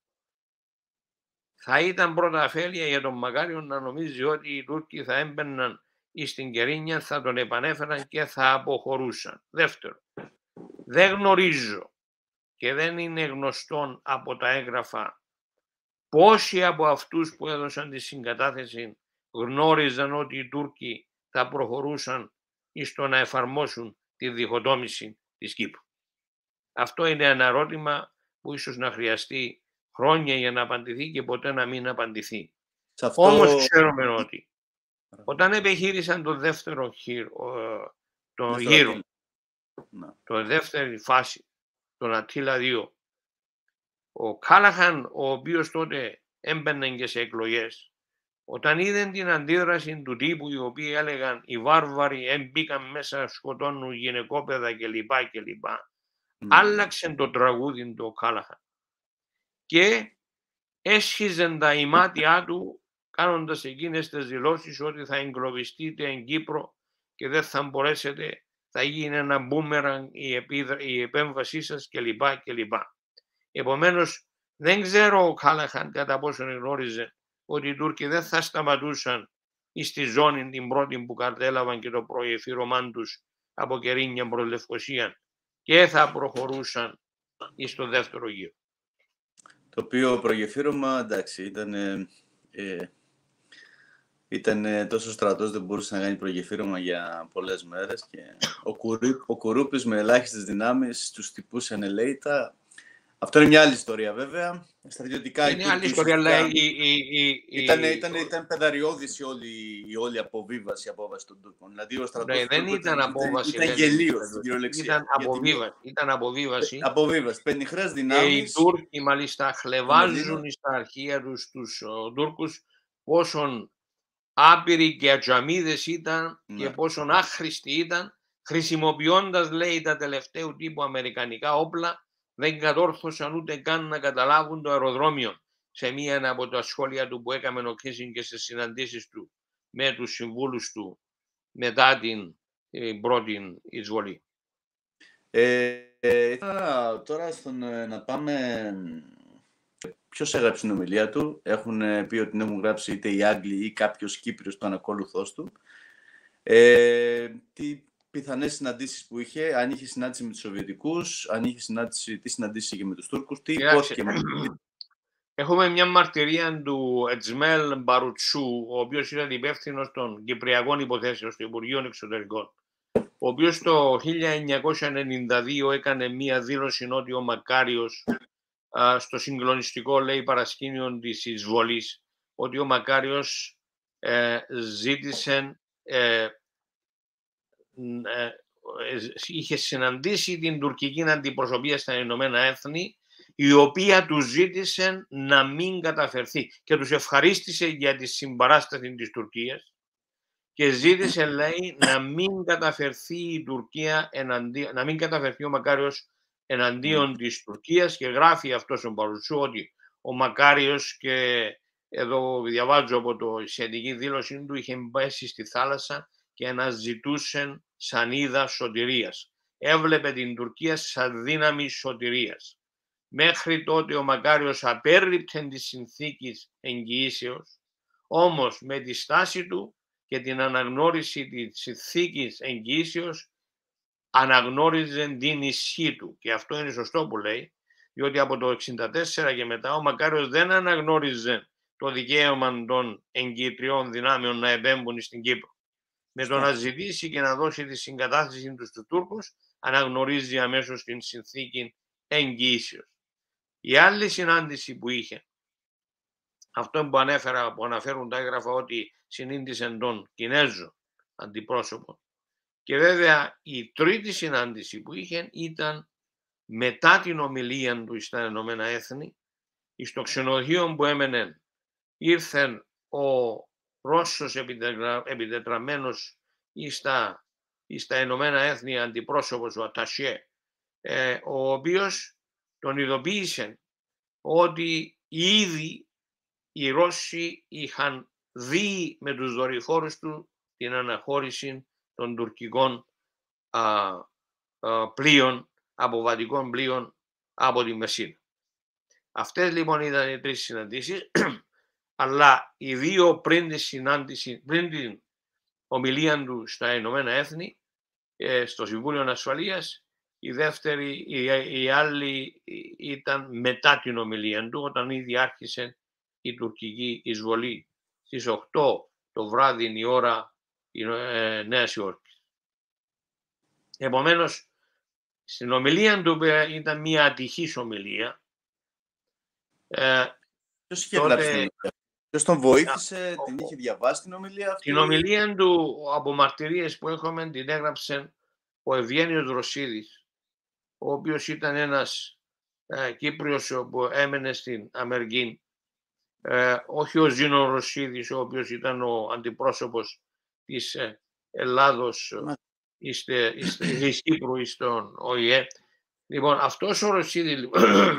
θα ήταν πρώτα αφέλεια για τον Μακάριο να νομίζει ότι οι Τούρκοι θα έμπαιναν στην Κερίνια, θα τον επανέφεραν και θα αποχωρούσαν. Δεύτερο, δεν γνωρίζω και δεν είναι γνωστόν από τα έγγραφα πόσοι από αυτούς που έδωσαν τη συγκατάθεση γνώριζαν ότι οι Τούρκοι θα προχωρούσαν στο να εφαρμόσουν τη διχοτόμηση της Κύπρου. Αυτό είναι ένα ερώτημα που ίσως να χρειαστεί χρόνια για να απαντηθεί και ποτέ να μην απαντηθεί. Αυτό... Όμως ξέρουμε ότι όταν επιχείρησαν το δεύτερο γύρο, το δεύτερη φάση, τον Αττίλα 2, ο Κάλαχαν, ο οποίος τότε έμπαινε και σε εκλογές, όταν είδαν την αντίδραση του τύπου, οι οποίοι έλεγαν οι βάρβαροι έμπηκαν μέσα, σκοτώνουν γυναικόπαιδα κλπ. Άλλαξε το τραγούδι του Κάλαχαν και έσχιζαν τα ημάτια του κάνοντας εκείνες τις δηλώσεις ότι θα εγκλωβιστείτε εν Κύπρο και δεν θα μπορέσετε, θα γίνει ένα μπούμεραν η επέμβασή σας κλπ. Επομένως δεν ξέρω ο Κάλαχαν κατά πόσο γνώριζε ότι οι Τούρκοι δεν θα σταματούσαν στη ζώνη την πρώτη που κατέλαβαν και το προεφήρωμά τους από Κερίνια προς Λευκοσία και θα προχωρούσαν στο δεύτερο γύρο. Το οποίο προγεφύρωμα, εντάξει, ήταν τόσο στρατός, δεν μπορούσε να κάνει προγεφύρωμα για πολλές μέρες και ο Κουρούπης με ελάχιστες δυνάμεις τους τυπούσε ανελαίητα. Αυτό είναι μια άλλη ιστορία βέβαια. Στρατιωτικά είναι άλλη ιστορία, αλλά ήταν πεδαριώδης η όλη απόβαση των Τούρκων. Δηλαδή ο στρατός δεν ήταν απόβαση. Ήταν γελίο στην κυριολεξία. Ήταν αποβίβαση. Πενιχρές δυνάμεις. Και οι Τούρκοι μάλιστα χλεβάζουν στα αρχεία τους Τούρκους πόσον άπειροι και ατζαμίδες ήταν και πόσον άχρηστοι ήταν, χρησιμοποιώντας, λέει, τα τελευταίου τύπου αμερικανικά όπλα. Δεν κατόρθωσαν ούτε καν να καταλάβουν το αεροδρόμιο, σε μία από τα σχόλια του που έκαμε ο Κίσινγκ και στις συναντήσεις του με τους συμβούλους του μετά την πρώτη εισβολή. Τώρα να πάμε... Ποιος έγραψε την ομιλία του? Έχουν πει ότι την έχουν γράψει είτε οι Άγγλοι ή κάποιος Κύπριος του ανακόλουθός του. Τι πιθανές συναντήσεις που είχε, αν είχε συνάντηση με τους Σοβιετικούς, αν είχε τι συναντήσεις είχε με τους Τούρκους, τι υπόθηκε με τους Τούρκους. Έχουμε μια μαρτυρία του Ετζμέλ Μπαρουτσού, ο οποίος ήταν υπεύθυνος των Κυπριακών υποθέσεων στο Υπουργείο Εξωτερικών, ο οποίος το 1992 έκανε μια δήλωση ότι ο Μακάριος στο συγκλονιστικό, λέει, παρασκήνιο της εισβολής, ότι ο Μακάριος είχε συναντήσει την τουρκική αντιπροσωπεία στα Ηνωμένα Έθνη, η οποία του ζήτησε να μην καταφερθεί και τους ευχαρίστησε για τη συμπαράσταση της Τουρκίας και ζήτησε, λέει, να μην καταφερθεί η Τουρκία να μην καταφερθεί ο Μακάριος εναντίον της Τουρκίας και γράφει αυτός ο Παρουσού ότι ο Μακάριος, και εδώ διαβάζω από το σχετική δήλωσή του, είχε πέσει στη θάλασσα και αναζητούσε σανίδα σωτηρίας. Έβλεπε την Τουρκία σαν δύναμη σωτηρίας. Μέχρι τότε ο Μακάριος απέρριπτε τις συνθήκες εγγυήσεως, όμως με τη στάση του και την αναγνώριση της συνθήκης εγγυήσεως αναγνώριζε την ισχύ του. Και αυτό είναι σωστό που λέει, διότι από το 1964 και μετά ο Μακάριος δεν αναγνώριζε το δικαίωμα των εγγυητριών δυνάμεων να επέμβουν στην Κύπρο. Με το να ζητήσει και να δώσει τη συγκατάθεση του στους Τούρκους, αναγνωρίζει αμέσως την συνθήκη εγγυήσεως. Η άλλη συνάντηση που είχε, αυτό που αναφέρουν τα έγγραφα, ότι συνήντησε τον Κινέζο αντιπρόσωπο, και βέβαια η τρίτη συνάντηση που είχε ήταν μετά την ομιλία του στα Ηνωμένα Έθνη. Στο ξενοδοχείο που έμενε ήρθε ο Ρώσος επιτετραμένος στα Ηνωμένα Έθνη αντιπρόσωπος, ο Ατασιέ, ο οποίος τον ειδοποίησε ότι ήδη οι Ρώσοι είχαν δει με τους δορυφόρους του την αναχώρηση των τουρκικών πλοίων, αποβατικών πλοίων από τη Μεσίνα. Αυτές λοιπόν ήταν οι τρεις συναντήσεις, αλλά οι δύο πριν την ομιλία του στα Ηνωμένα Έθνη, στο Συμβούλιο Ασφαλείας, η άλλη ήταν μετά την ομιλία του, όταν ήδη άρχισε η τουρκική εισβολή στις 8 το βράδυ η ώρα Νέας Υόρκης. Επομένως, στην ομιλία του ήταν μια ατυχής ομιλία. Ποιος τον βοήθησε, την είχε διαβάσει την ομιλία αυτή? Την ομιλία του, από μαρτυρίες που έχουμε, την έγραψε ο Ευγένιος Ρωσίδης, ο οποίος ήταν ένας Κύπριος που έμενε στην Αμερική, όχι ο Ζήνο Ρωσίδης, ο οποίος ήταν ο αντιπρόσωπος της Ελλάδος της Κύπρου στον ΟΗΕ. Λοιπόν, αυτός ο Ρωσίδης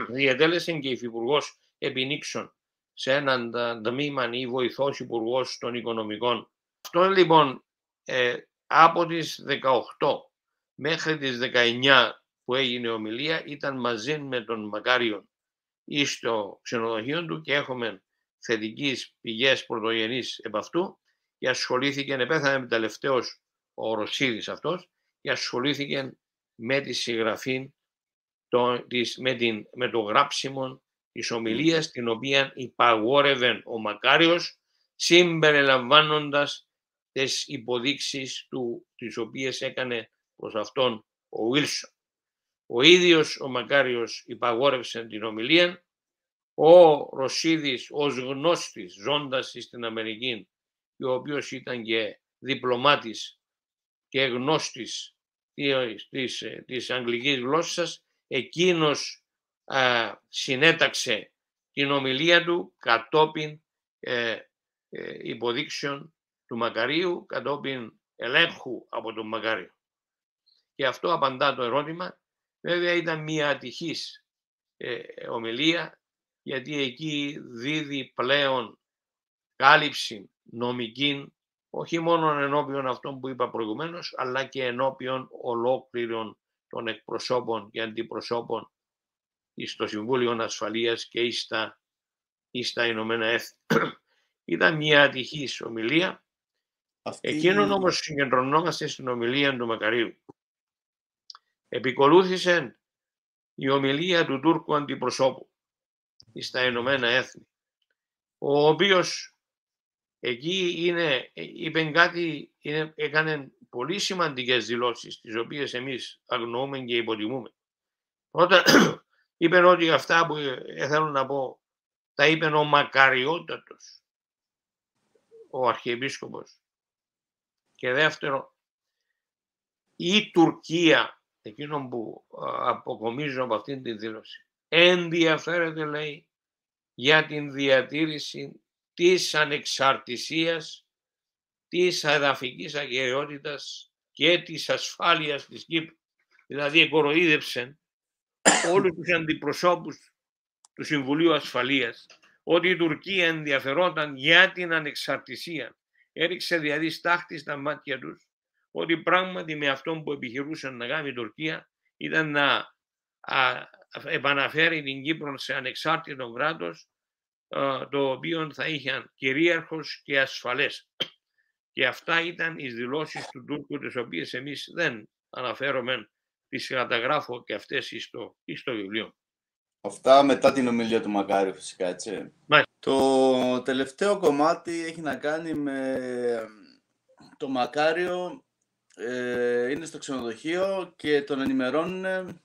διετέλεσε και υφυπουργός επί Νίξον σε έναν τμήμα ή βοηθός υπουργός των οικονομικών. Αυτό λοιπόν από τις 18 μέχρι τις 19 που έγινε η ομιλία ήταν μαζί με τον Μακάριο ή στο ξενοδοχείο του, και έχουμε θετικές πηγές πρωτογενείς επ' αυτού, και ασχολήθηκε, πέθανε τελευταίος ο Ρωσίδης αυτός, και ασχολήθηκε με τη συγγραφή, με το γράψιμο της ομιλίας, την οποία υπαγόρευε ο Μακάριος, συμπεριλαμβάνοντας τις υποδείξεις του, τις οποίες έκανε προς αυτόν ο Βίλσον. Ο ίδιος ο Μακάριος υπαγόρευσε την ομιλία. Ο Ρωσίδης ως γνώστης, ζώντας στην Αμερική, και ο οποίος ήταν και διπλωμάτης και γνώστης της αγγλικής γλώσσας, εκείνος συνέταξε την ομιλία του κατόπιν υποδείξεων του Μακαρίου, κατόπιν ελέγχου από τον Μακάριο. Και αυτό απαντά το ερώτημα. Βέβαια ήταν μια ατυχής ομιλία, γιατί εκεί δίδει πλέον κάλυψη νομική, όχι μόνο ενώπιον αυτών που είπα προηγουμένως, αλλά και ενώπιον ολόκληρων των εκπροσώπων και αντιπροσώπων στο Συμβούλιο Ασφαλείας και στα Ηνωμένα Έθνη. Ήταν μια ατυχής ομιλία. Εκείνον όμως συγκεντρωνόμαστε στην ομιλία του Μακαρίου. Επικολούθησε η ομιλία του Τούρκου αντιπροσώπου στα Ηνωμένα Έθνη, ο οποίος εκεί είπε κάτι, έκανε πολύ σημαντικές δηλώσεις, τις οποίες εμείς αγνοούμε και υποτιμούμε. Πρώτα είπε ότι αυτά που θέλω να πω τα είπε ο Μακαριότατος, ο Αρχιεπίσκοπος. Και δεύτερο, η Τουρκία, εκείνο που αποκομίζω από αυτήν τη δήλωση, ενδιαφέρεται, λέει, για την διατήρηση της ανεξαρτησίας, της εδαφικής ακεραιότητας και της ασφάλειας της Κύπρου. Δηλαδή κοροϊδεύσε όλους τους αντιπροσώπους του Συμβουλίου Ασφαλείας ότι η Τουρκία ενδιαφερόταν για την ανεξαρτησία. Έριξε δηλαδή στάχτη στα μάτια τους ότι πράγματι με αυτό που επιχειρούσε να κάνει η Τουρκία ήταν να επαναφέρει την Κύπρο σε ανεξάρτητο κράτος, το οποίο θα είχε κυρίαρχος και ασφαλές. Και αυτά ήταν οι δηλώσεις του Τούρκου, τις οποίες εμείς δεν αναφέρομαι, τις καταγράφω και αυτές στο βιβλίο. Αυτά μετά την ομιλία του Μακάριου φυσικά, έτσι. Μάλιστα. Το τελευταίο κομμάτι έχει να κάνει με το Μακάριο, είναι στο ξενοδοχείο και τον ενημερώνουν.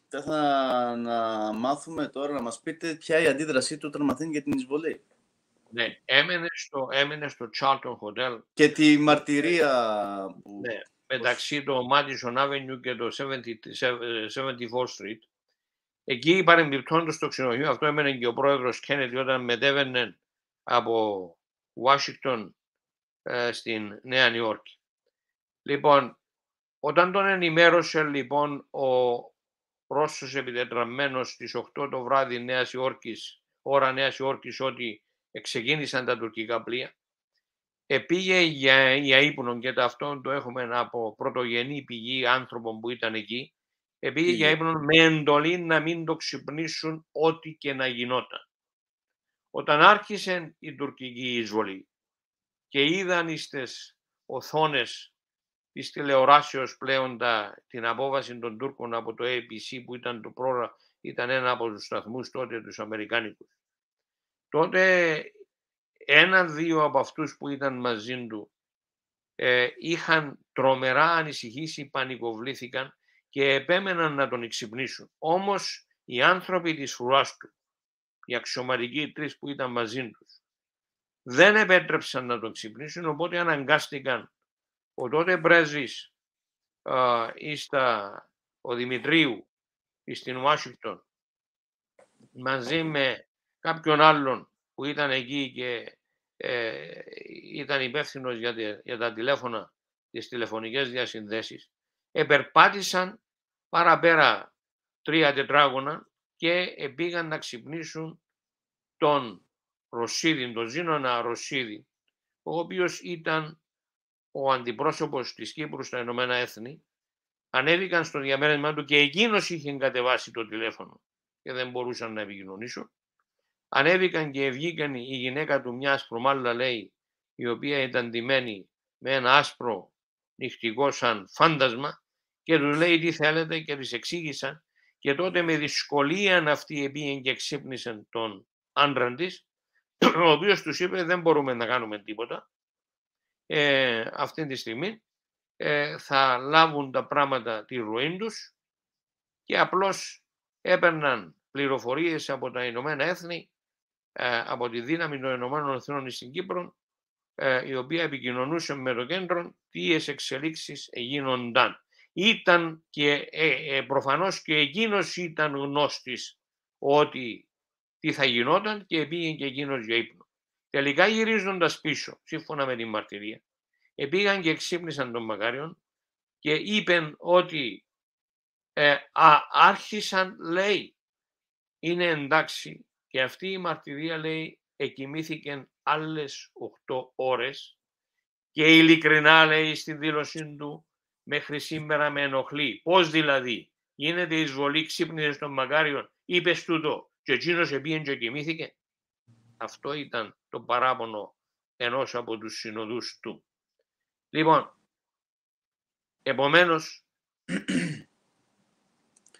Θα ήθελα να μάθουμε τώρα, να μας πείτε ποια η αντίδρασή του όταν μαθαίνει για την εισβολή. Ναι, έμενε στο Charlton Hotel. Και τη μαρτυρία που... Ναι, μεταξύ το Madison Avenue και το 74th Street. Εκεί παρεμπιπτόντως στο ξενοδοχείο αυτό έμενε και ο πρόεδρος Κέννεντι όταν μετέβαινε από Ουάσιγκτον στην Νέα Νιόρκη. Λοιπόν, όταν τον ενημέρωσε λοιπόν ο Ρώσος επιτετραμένος στις 8 το βράδυ ώρα Νέας Υόρκης ότι ξεκίνησαν τα τουρκικά πλοία, πήγε για ύπνο, και αυτό το έχουμε από πρωτογενή πηγή άνθρωπων που ήταν εκεί, πήγε για ύπνο με εντολή να μην το ξυπνήσουν ό,τι και να γινόταν. Όταν άρχισε η τουρκική εισβολή και είδαν στις οθόνες της τηλεοράσεως πλέον την απόβαση των Τούρκων από το ABC που ήταν ένα από τους σταθμούς τότε τους αμερικάνικους, τότε ένα-δύο από αυτούς που ήταν μαζί του είχαν τρομερά ανησυχήσει, πανικοβλήθηκαν και επέμεναν να τον εξυπνήσουν. Όμως οι άνθρωποι της φρουράς του, οι αξιωματικοί τρεις που ήταν μαζί τους, δεν επέτρεψαν να τον ξυπνήσουν, οπότε αναγκάστηκαν ο τότε πρέσβης ο Δημητρίου στην Ουάσιγκτον μαζί με κάποιον άλλον που ήταν εκεί και ήταν υπεύθυνος για τα τηλέφωνα, τις τηλεφωνικές διασυνδέσεις, επερπάτησαν παραπέρα 3 τετράγωνα και πήγαν να ξυπνήσουν τον Ρωσίδη, τον Ζήνονα Ρωσίδη, ο οποίος ήταν ο αντιπρόσωπος της Κύπρου στα Ηνωμένα Έθνη. Ανέβηκαν στο διαμέρισμά του και εκείνος είχε κατεβάσει το τηλέφωνο και δεν μπορούσαν να επικοινωνήσουν. Ανέβηκαν και βγήκαν η γυναίκα του, μια ασπρομάλα λέει, η οποία ήταν ντυμένη με ένα άσπρο νυχτικό σαν φάντασμα, και τους λέει τι θέλετε και τις εξήγησαν, και τότε με δυσκολία αυτοί πήγαν και ξύπνησαν τον άντρα της, ο οποίος τους είπε δεν μπορούμε να κάνουμε τίποτα αυτή τη στιγμή, θα λάβουν τα πράγματα τη ροή τους, και απλώς έπαιρναν πληροφορίες από τα Ηνωμένα Έθνη, από τη δύναμη των Ηνωμένων Εθνών στην Κύπρο, η οποία επικοινωνούσε με το κέντρο τι εξελίξεις γίνονταν. Ήταν και προφανώς και εκείνος ήταν γνώστης ότι τι θα γινόταν και πήγε και εκείνος για ύπνο. Τελικά γυρίζοντας πίσω, σύμφωνα με τη μαρτυρία, πήγαν και ξύπνησαν τον Μακάριον και είπαν ότι άρχισαν, λέει, είναι εντάξει, και αυτή η μαρτυρία, λέει, εκοιμήθηκαν άλλες 8 ώρες και ειλικρινά, λέει, στη δήλωσή του, μέχρι σήμερα με ενοχλεί. Πώς δηλαδή, γίνεται εισβολή, ξύπνησε στον Μακάριον, είπες τούτο και εκείνος επήγαινε και κοιμήθηκε. Αυτό ήταν το παράπονο ενός από τους συνοδούς του. Λοιπόν, επομένως,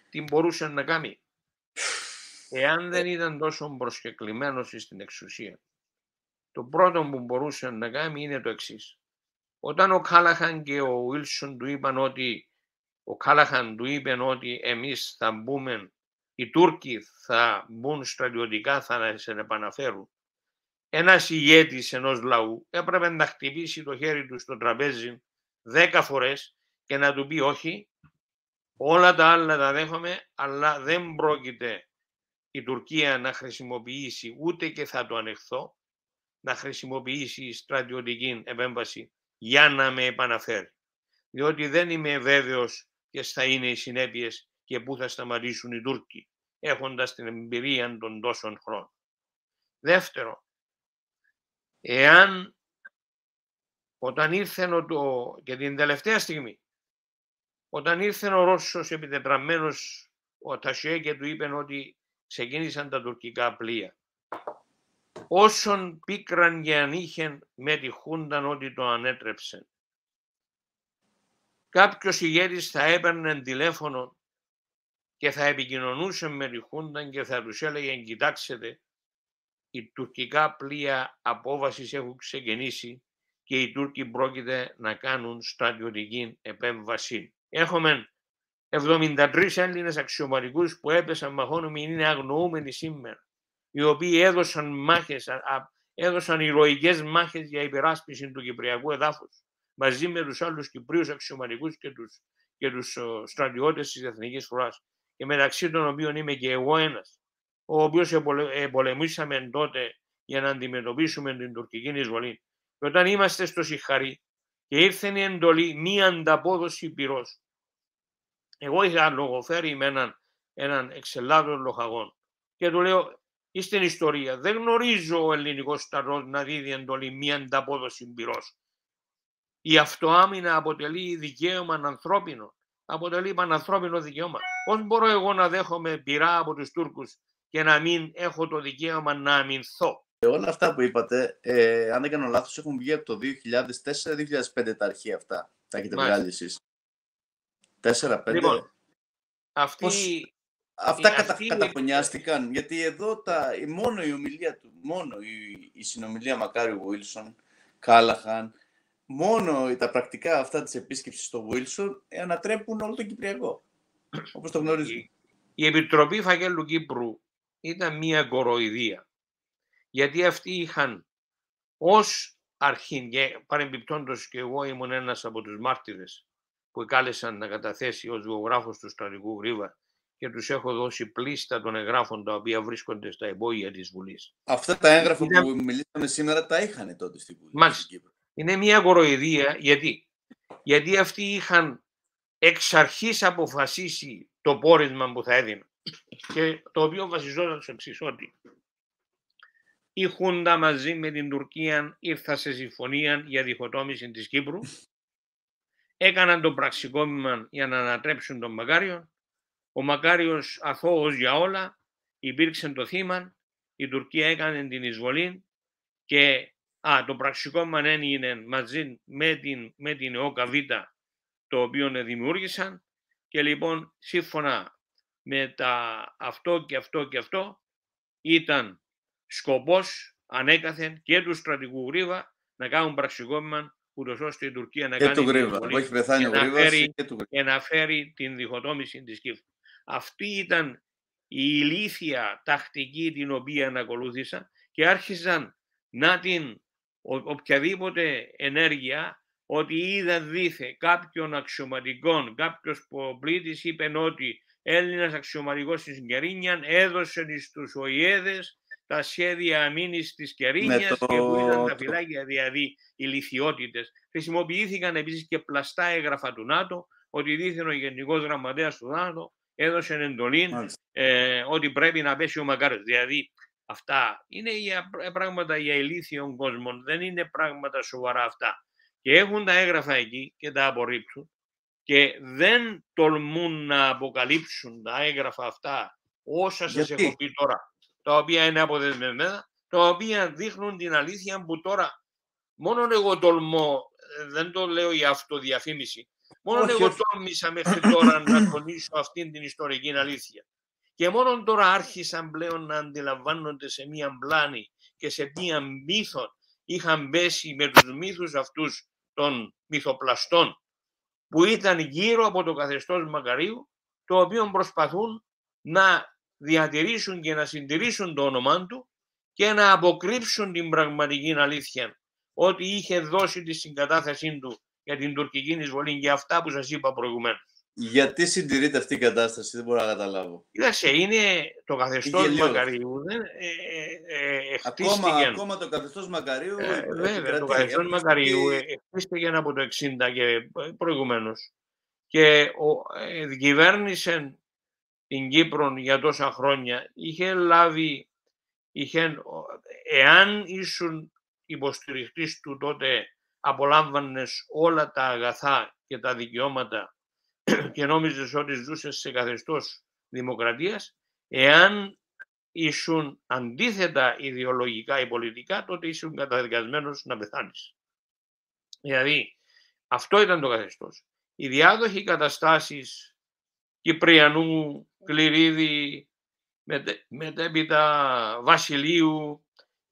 τι μπορούσε να κάνει εάν δεν ήταν τόσο προσκεκλημένος στην εξουσία? Το πρώτο που μπορούσε να κάνει είναι το εξής. Όταν ο Κάλαχαν και ο Βίλσον του είπαν ότι, ο Κάλαχαν του είπε ότι εμείς θα μπούμε, οι Τούρκοι θα μπουν στρατιωτικά, θα σε επαναφέρουν, ένας ηγέτης ενός λαού έπρεπε να χτυπήσει το χέρι του στο τραπέζι 10 φορές και να του πει όχι, όλα τα άλλα τα δέχομαι, αλλά δεν πρόκειται η Τουρκία να χρησιμοποιήσει, ούτε και θα το ανεχθώ, να χρησιμοποιήσει στρατιωτική επέμβαση για να με επαναφέρει. Διότι δεν είμαι βέβαιος ποιες θα είναι οι συνέπειες και πού θα σταματήσουν οι Τούρκοι. έχοντας την εμπειρία των τόσων χρόνων. Δεύτερο, εάν όταν ήρθε και την τελευταία στιγμή, όταν ήρθε ο Ρώσος επιτετραμένος, ο Τασιέ, και του είπαν ότι ξεκίνησαν τα τουρκικά πλοία, όσον πίκραν και αν είχαν με τη Χούνταν ότι το ανέτρεψαν, κάποιος ηγέτης θα έπαιρνε τηλέφωνο και θα επικοινωνούσε με τη Χούνταν και θα τους έλεγε: κοιτάξτε, οι τουρκικά πλοία απόβασης έχουν ξεκινήσει και οι Τούρκοι πρόκειται να κάνουν στρατιωτική επέμβαση. Έχουμε 73 Έλληνες αξιωματικούς που έπεσαν μαχώνομοι, είναι αγνοούμενοι σήμερα, οι οποίοι έδωσαν μάχες, έδωσαν ηρωικές μάχες για υπεράσπιση του κυπριακού εδάφους, μαζί με τους άλλους Κυπρίους αξιωματικούς και τους στρατιώτες της Εθνικής Φρουράς, και μεταξύ των οποίων είμαι και εγώ ένας, ο οποίος πολεμήσαμε τότε για να αντιμετωπίσουμε την τουρκική εισβολή. Και όταν είμαστε στο Σιχαρί και ήρθε η εντολή μη ανταπόδοση πυρός, εγώ είχα λογοφέρει με έναν εξελάδων λοχαγόν και του λέω: στην ιστορία δεν γνωρίζω ο ελληνικός στρατός να δίδει εντολή μη ανταπόδοση πυρός. Η αυτοάμυνα αποτελεί δικαίωμα ανθρώπινο, αποτελεί πανανθρώπινο δικαίωμα. Πώς μπορώ εγώ να δέχομαι πυρά από τους Τούρκους και να μην έχω το δικαίωμα να αμυνθώ? Όλα αυτά που είπατε, αν δεν κάνω λάθος, έχουν βγει από το 2004-2005 τα αρχεία αυτά. Τα έχετε βγάλει εσείς. 4-5. Λοιπόν, αυτά καταπονιάστηκαν, γιατί εδώ μόνο η ομιλία του, μόνο η συνομιλία Μακάριου Βίλσον, Κάλαχαν, μόνο τα πρακτικά αυτά της επίσκεψης στο Βίλσον ανατρέπουν όλο τον Κυπριακό, όπως το γνωρίζουμε. Η Επιτροπή Φακέλου Κύπρου ήταν μια κοροϊδία, γιατί αυτοί είχαν ως αρχήν, και παρεμπιπτόντως και εγώ ήμουν ένας από τους μάρτυρες που κάλεσαν να καταθέσει ως βιογράφος του στρατηγού Γρίβα, και τους έχω δώσει πλήστα των εγγράφων τα οποία βρίσκονται στα υπόγεια της Βουλής. Αυτά τα έγγραφα που μιλήσαμε σήμερα τα είχαν τότε στη Βουλή. Μάλιστα. Είναι μια κοροϊδία, γιατί αυτοί είχαν εξ αρχής αποφασίσει το πόρισμα που θα έδιναν, και το οποίο βασιζόταν στο εξής, ότι η Χούντα μαζί με την Τουρκία ήρθα σε συμφωνία για διχοτόμηση της Κύπρου, έκαναν το πραξικόπημα για να ανατρέψουν τον Μακάριο. Ο Μακάριος, αθώος για όλα, υπήρξε το θύμα, η Τουρκία έκανε την εισβολή και το πραξικόπημα έγινε μαζί με την ΕΟΚΑ Β, το οποίο δημιούργησαν, και λοιπόν σύμφωνα με αυτό και αυτό και αυτό ήταν σκοπός ανέκαθεν και του στρατηγού Γρίβα να κάνουν πραξικόπημα, ούτως ώστε η Τουρκία να κάνει την εισβολή και να φέρει την διχοτόμηση της Κύπρου. Αυτή ήταν η ηλίθια τακτική την οποία ακολούθησαν, και άρχισαν να την οποιαδήποτε ενέργεια, ότι είδαν δίθε κάποιον αξιωματικών, κάποιος πολίτης είπε ότι Έλληνας αξιωματικός της Κερίνιαν έδωσε στους ΟΗΕΔες τα σχέδια αμήνης της Κερίνιας, και που ήταν τα φυλάκια, δηλαδή ηλιθιότητες. Χρησιμοποιήθηκαν επίσης και πλαστά έγγραφα του ΝΑΤΟ, ότι δίθεν ο Γενικός Γραμματέας του ΝΑΤΟ έδωσε εντολή ότι πρέπει να πέσει ο Μακάριος. Δηλαδή αυτά είναι πράγματα για ηλίθιων κόσμων, δεν είναι πράγματα σοβαρά αυτά. Και έχουν τα έγγραφα εκεί και τα απορρίψουν, και δεν τολμούν να αποκαλύψουν τα έγγραφα αυτά, όσα σας έχω πει τώρα, τα οποία είναι αποδεσμευμένα, τα οποία δείχνουν την αλήθεια που τώρα μόνο εγώ τολμώ, δεν το λέω για αυτοδιαφήμιση, μόνο εγώ τόλμησα μέχρι τώρα να τονίσω αυτήν την ιστορική αλήθεια. Και μόνο τώρα άρχισαν πλέον να αντιλαμβάνονται σε μία πλάνη και σε μία μύθο, είχαν πέσει με τους μύθους αυτούς των μυθοπλαστών που ήταν γύρω από το καθεστώς Μακαρίου, το οποίο προσπαθούν να διατηρήσουν και να συντηρήσουν το όνομά του και να αποκρύψουν την πραγματική αλήθεια, ότι είχε δώσει τη συγκατάθεσή του για την τουρκική εισβολή, για αυτά που σας είπα προηγουμένως. Γιατί συντηρείται αυτή η κατάσταση, δεν μπορώ να καταλάβω. Κοίταξε, είναι το καθεστώς Μακαρίου. Ακόμα το καθεστώς Μακαρίου. Βέβαια, το καθεστώς Μακαρίου χτίστηκε από το 1960 και προηγουμένως. Και κυβέρνησε την Κύπρο για τόσα χρόνια, είχε λάβει, εάν ήσουν υποστηριχτής του, τότε απολάμβανες όλα τα αγαθά και τα δικαιώματα και νόμιζες ότι ζούσες σε καθεστώς δημοκρατίας. Εάν ήσουν αντίθετα ιδεολογικά ή πολιτικά, τότε ήσουν καταδικασμένος να πεθάνεις. Δηλαδή, αυτό ήταν το καθεστώς. Οι διάδοχοι καταστάσεις Κυπριανού, Κληρίδη, μετέπειτα Βασιλείου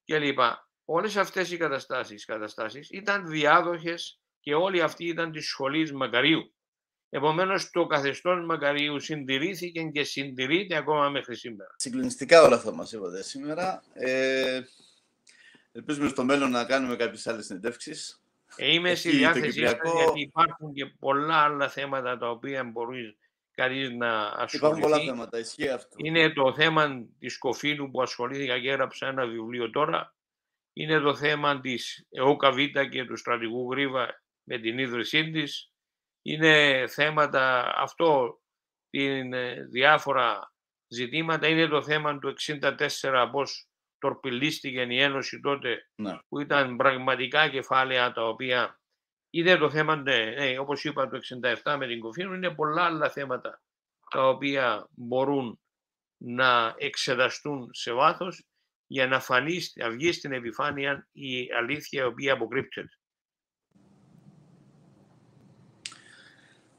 κλπ. Όλες αυτές οι καταστάσεις ήταν διάδοχες και όλοι αυτοί ήταν της σχολής Μακαρίου. Επομένως, το καθεστώς Μακαρίου συντηρήθηκε και συντηρείται ακόμα μέχρι σήμερα. Συγκλονιστικά όλα αυτά μας είπατε σήμερα. Ελπίζουμε στο μέλλον να κάνουμε κάποιες άλλες συνεντεύξεις. Είμαι στη διάθεσή σας, γιατί υπάρχουν και πολλά άλλα θέματα τα οποία μπορεί κανείς να ασχοληθεί. Υπάρχουν πολλά θέματα, ισχύει αυτό. Είναι το θέμα της Κοφίνου που ασχολήθηκα και έγραψα ένα βιβλίο τώρα. Είναι το θέμα της ΕΟΚΑΒ και του στρατηγού Γρίβα με την ίδρυσή της. Είναι θέματα αυτό, διάφορα ζητήματα. Είναι το θέμα του 1964, πώς τορπιλίστηκε η Ένωση τότε, που ήταν πραγματικά κεφάλαια τα οποία... Είναι το θέμα, όπως είπα, το 1967 με την Κοφίνου. Είναι πολλά άλλα θέματα τα οποία μπορούν να εξεταστούν σε βάθος για να βγει στην επιφάνεια η αλήθεια η οποία αποκρύπτεται.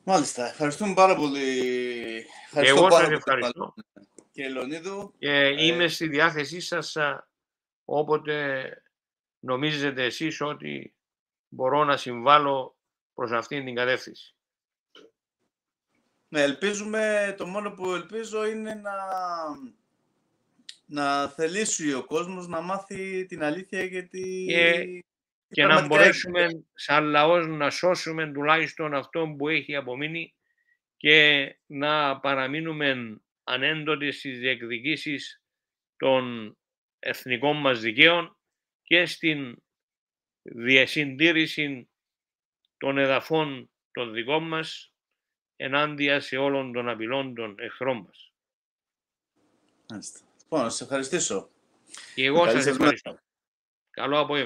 Μάλιστα. Ευχαριστούμε πάρα πολύ. Εγώ σας ευχαριστώ. Κύριε Λεωνίδου. Και είμαι στη διάθεσή σας όποτε νομίζετε εσείς ότι μπορώ να συμβάλλω προς αυτήν την κατεύθυνση. Ναι, ελπίζουμε, το μόνο που ελπίζω είναι να θελήσει ο κόσμος να μάθει την αλήθεια, γιατί... Και να μπορέσουμε σαν λαός να σώσουμε τουλάχιστον αυτό που έχει απομείνει και να παραμείνουμε ανέντοτοι στις διεκδικήσεις των εθνικών μας δικαίων και στην διασυντήρηση των εδαφών των δικών μας ενάντια σε όλων των απειλών των εχθρών μας. Λοιπόν, να σας ευχαριστήσω. Και εγώ σας ευχαριστώ. Καλό απόγευμα.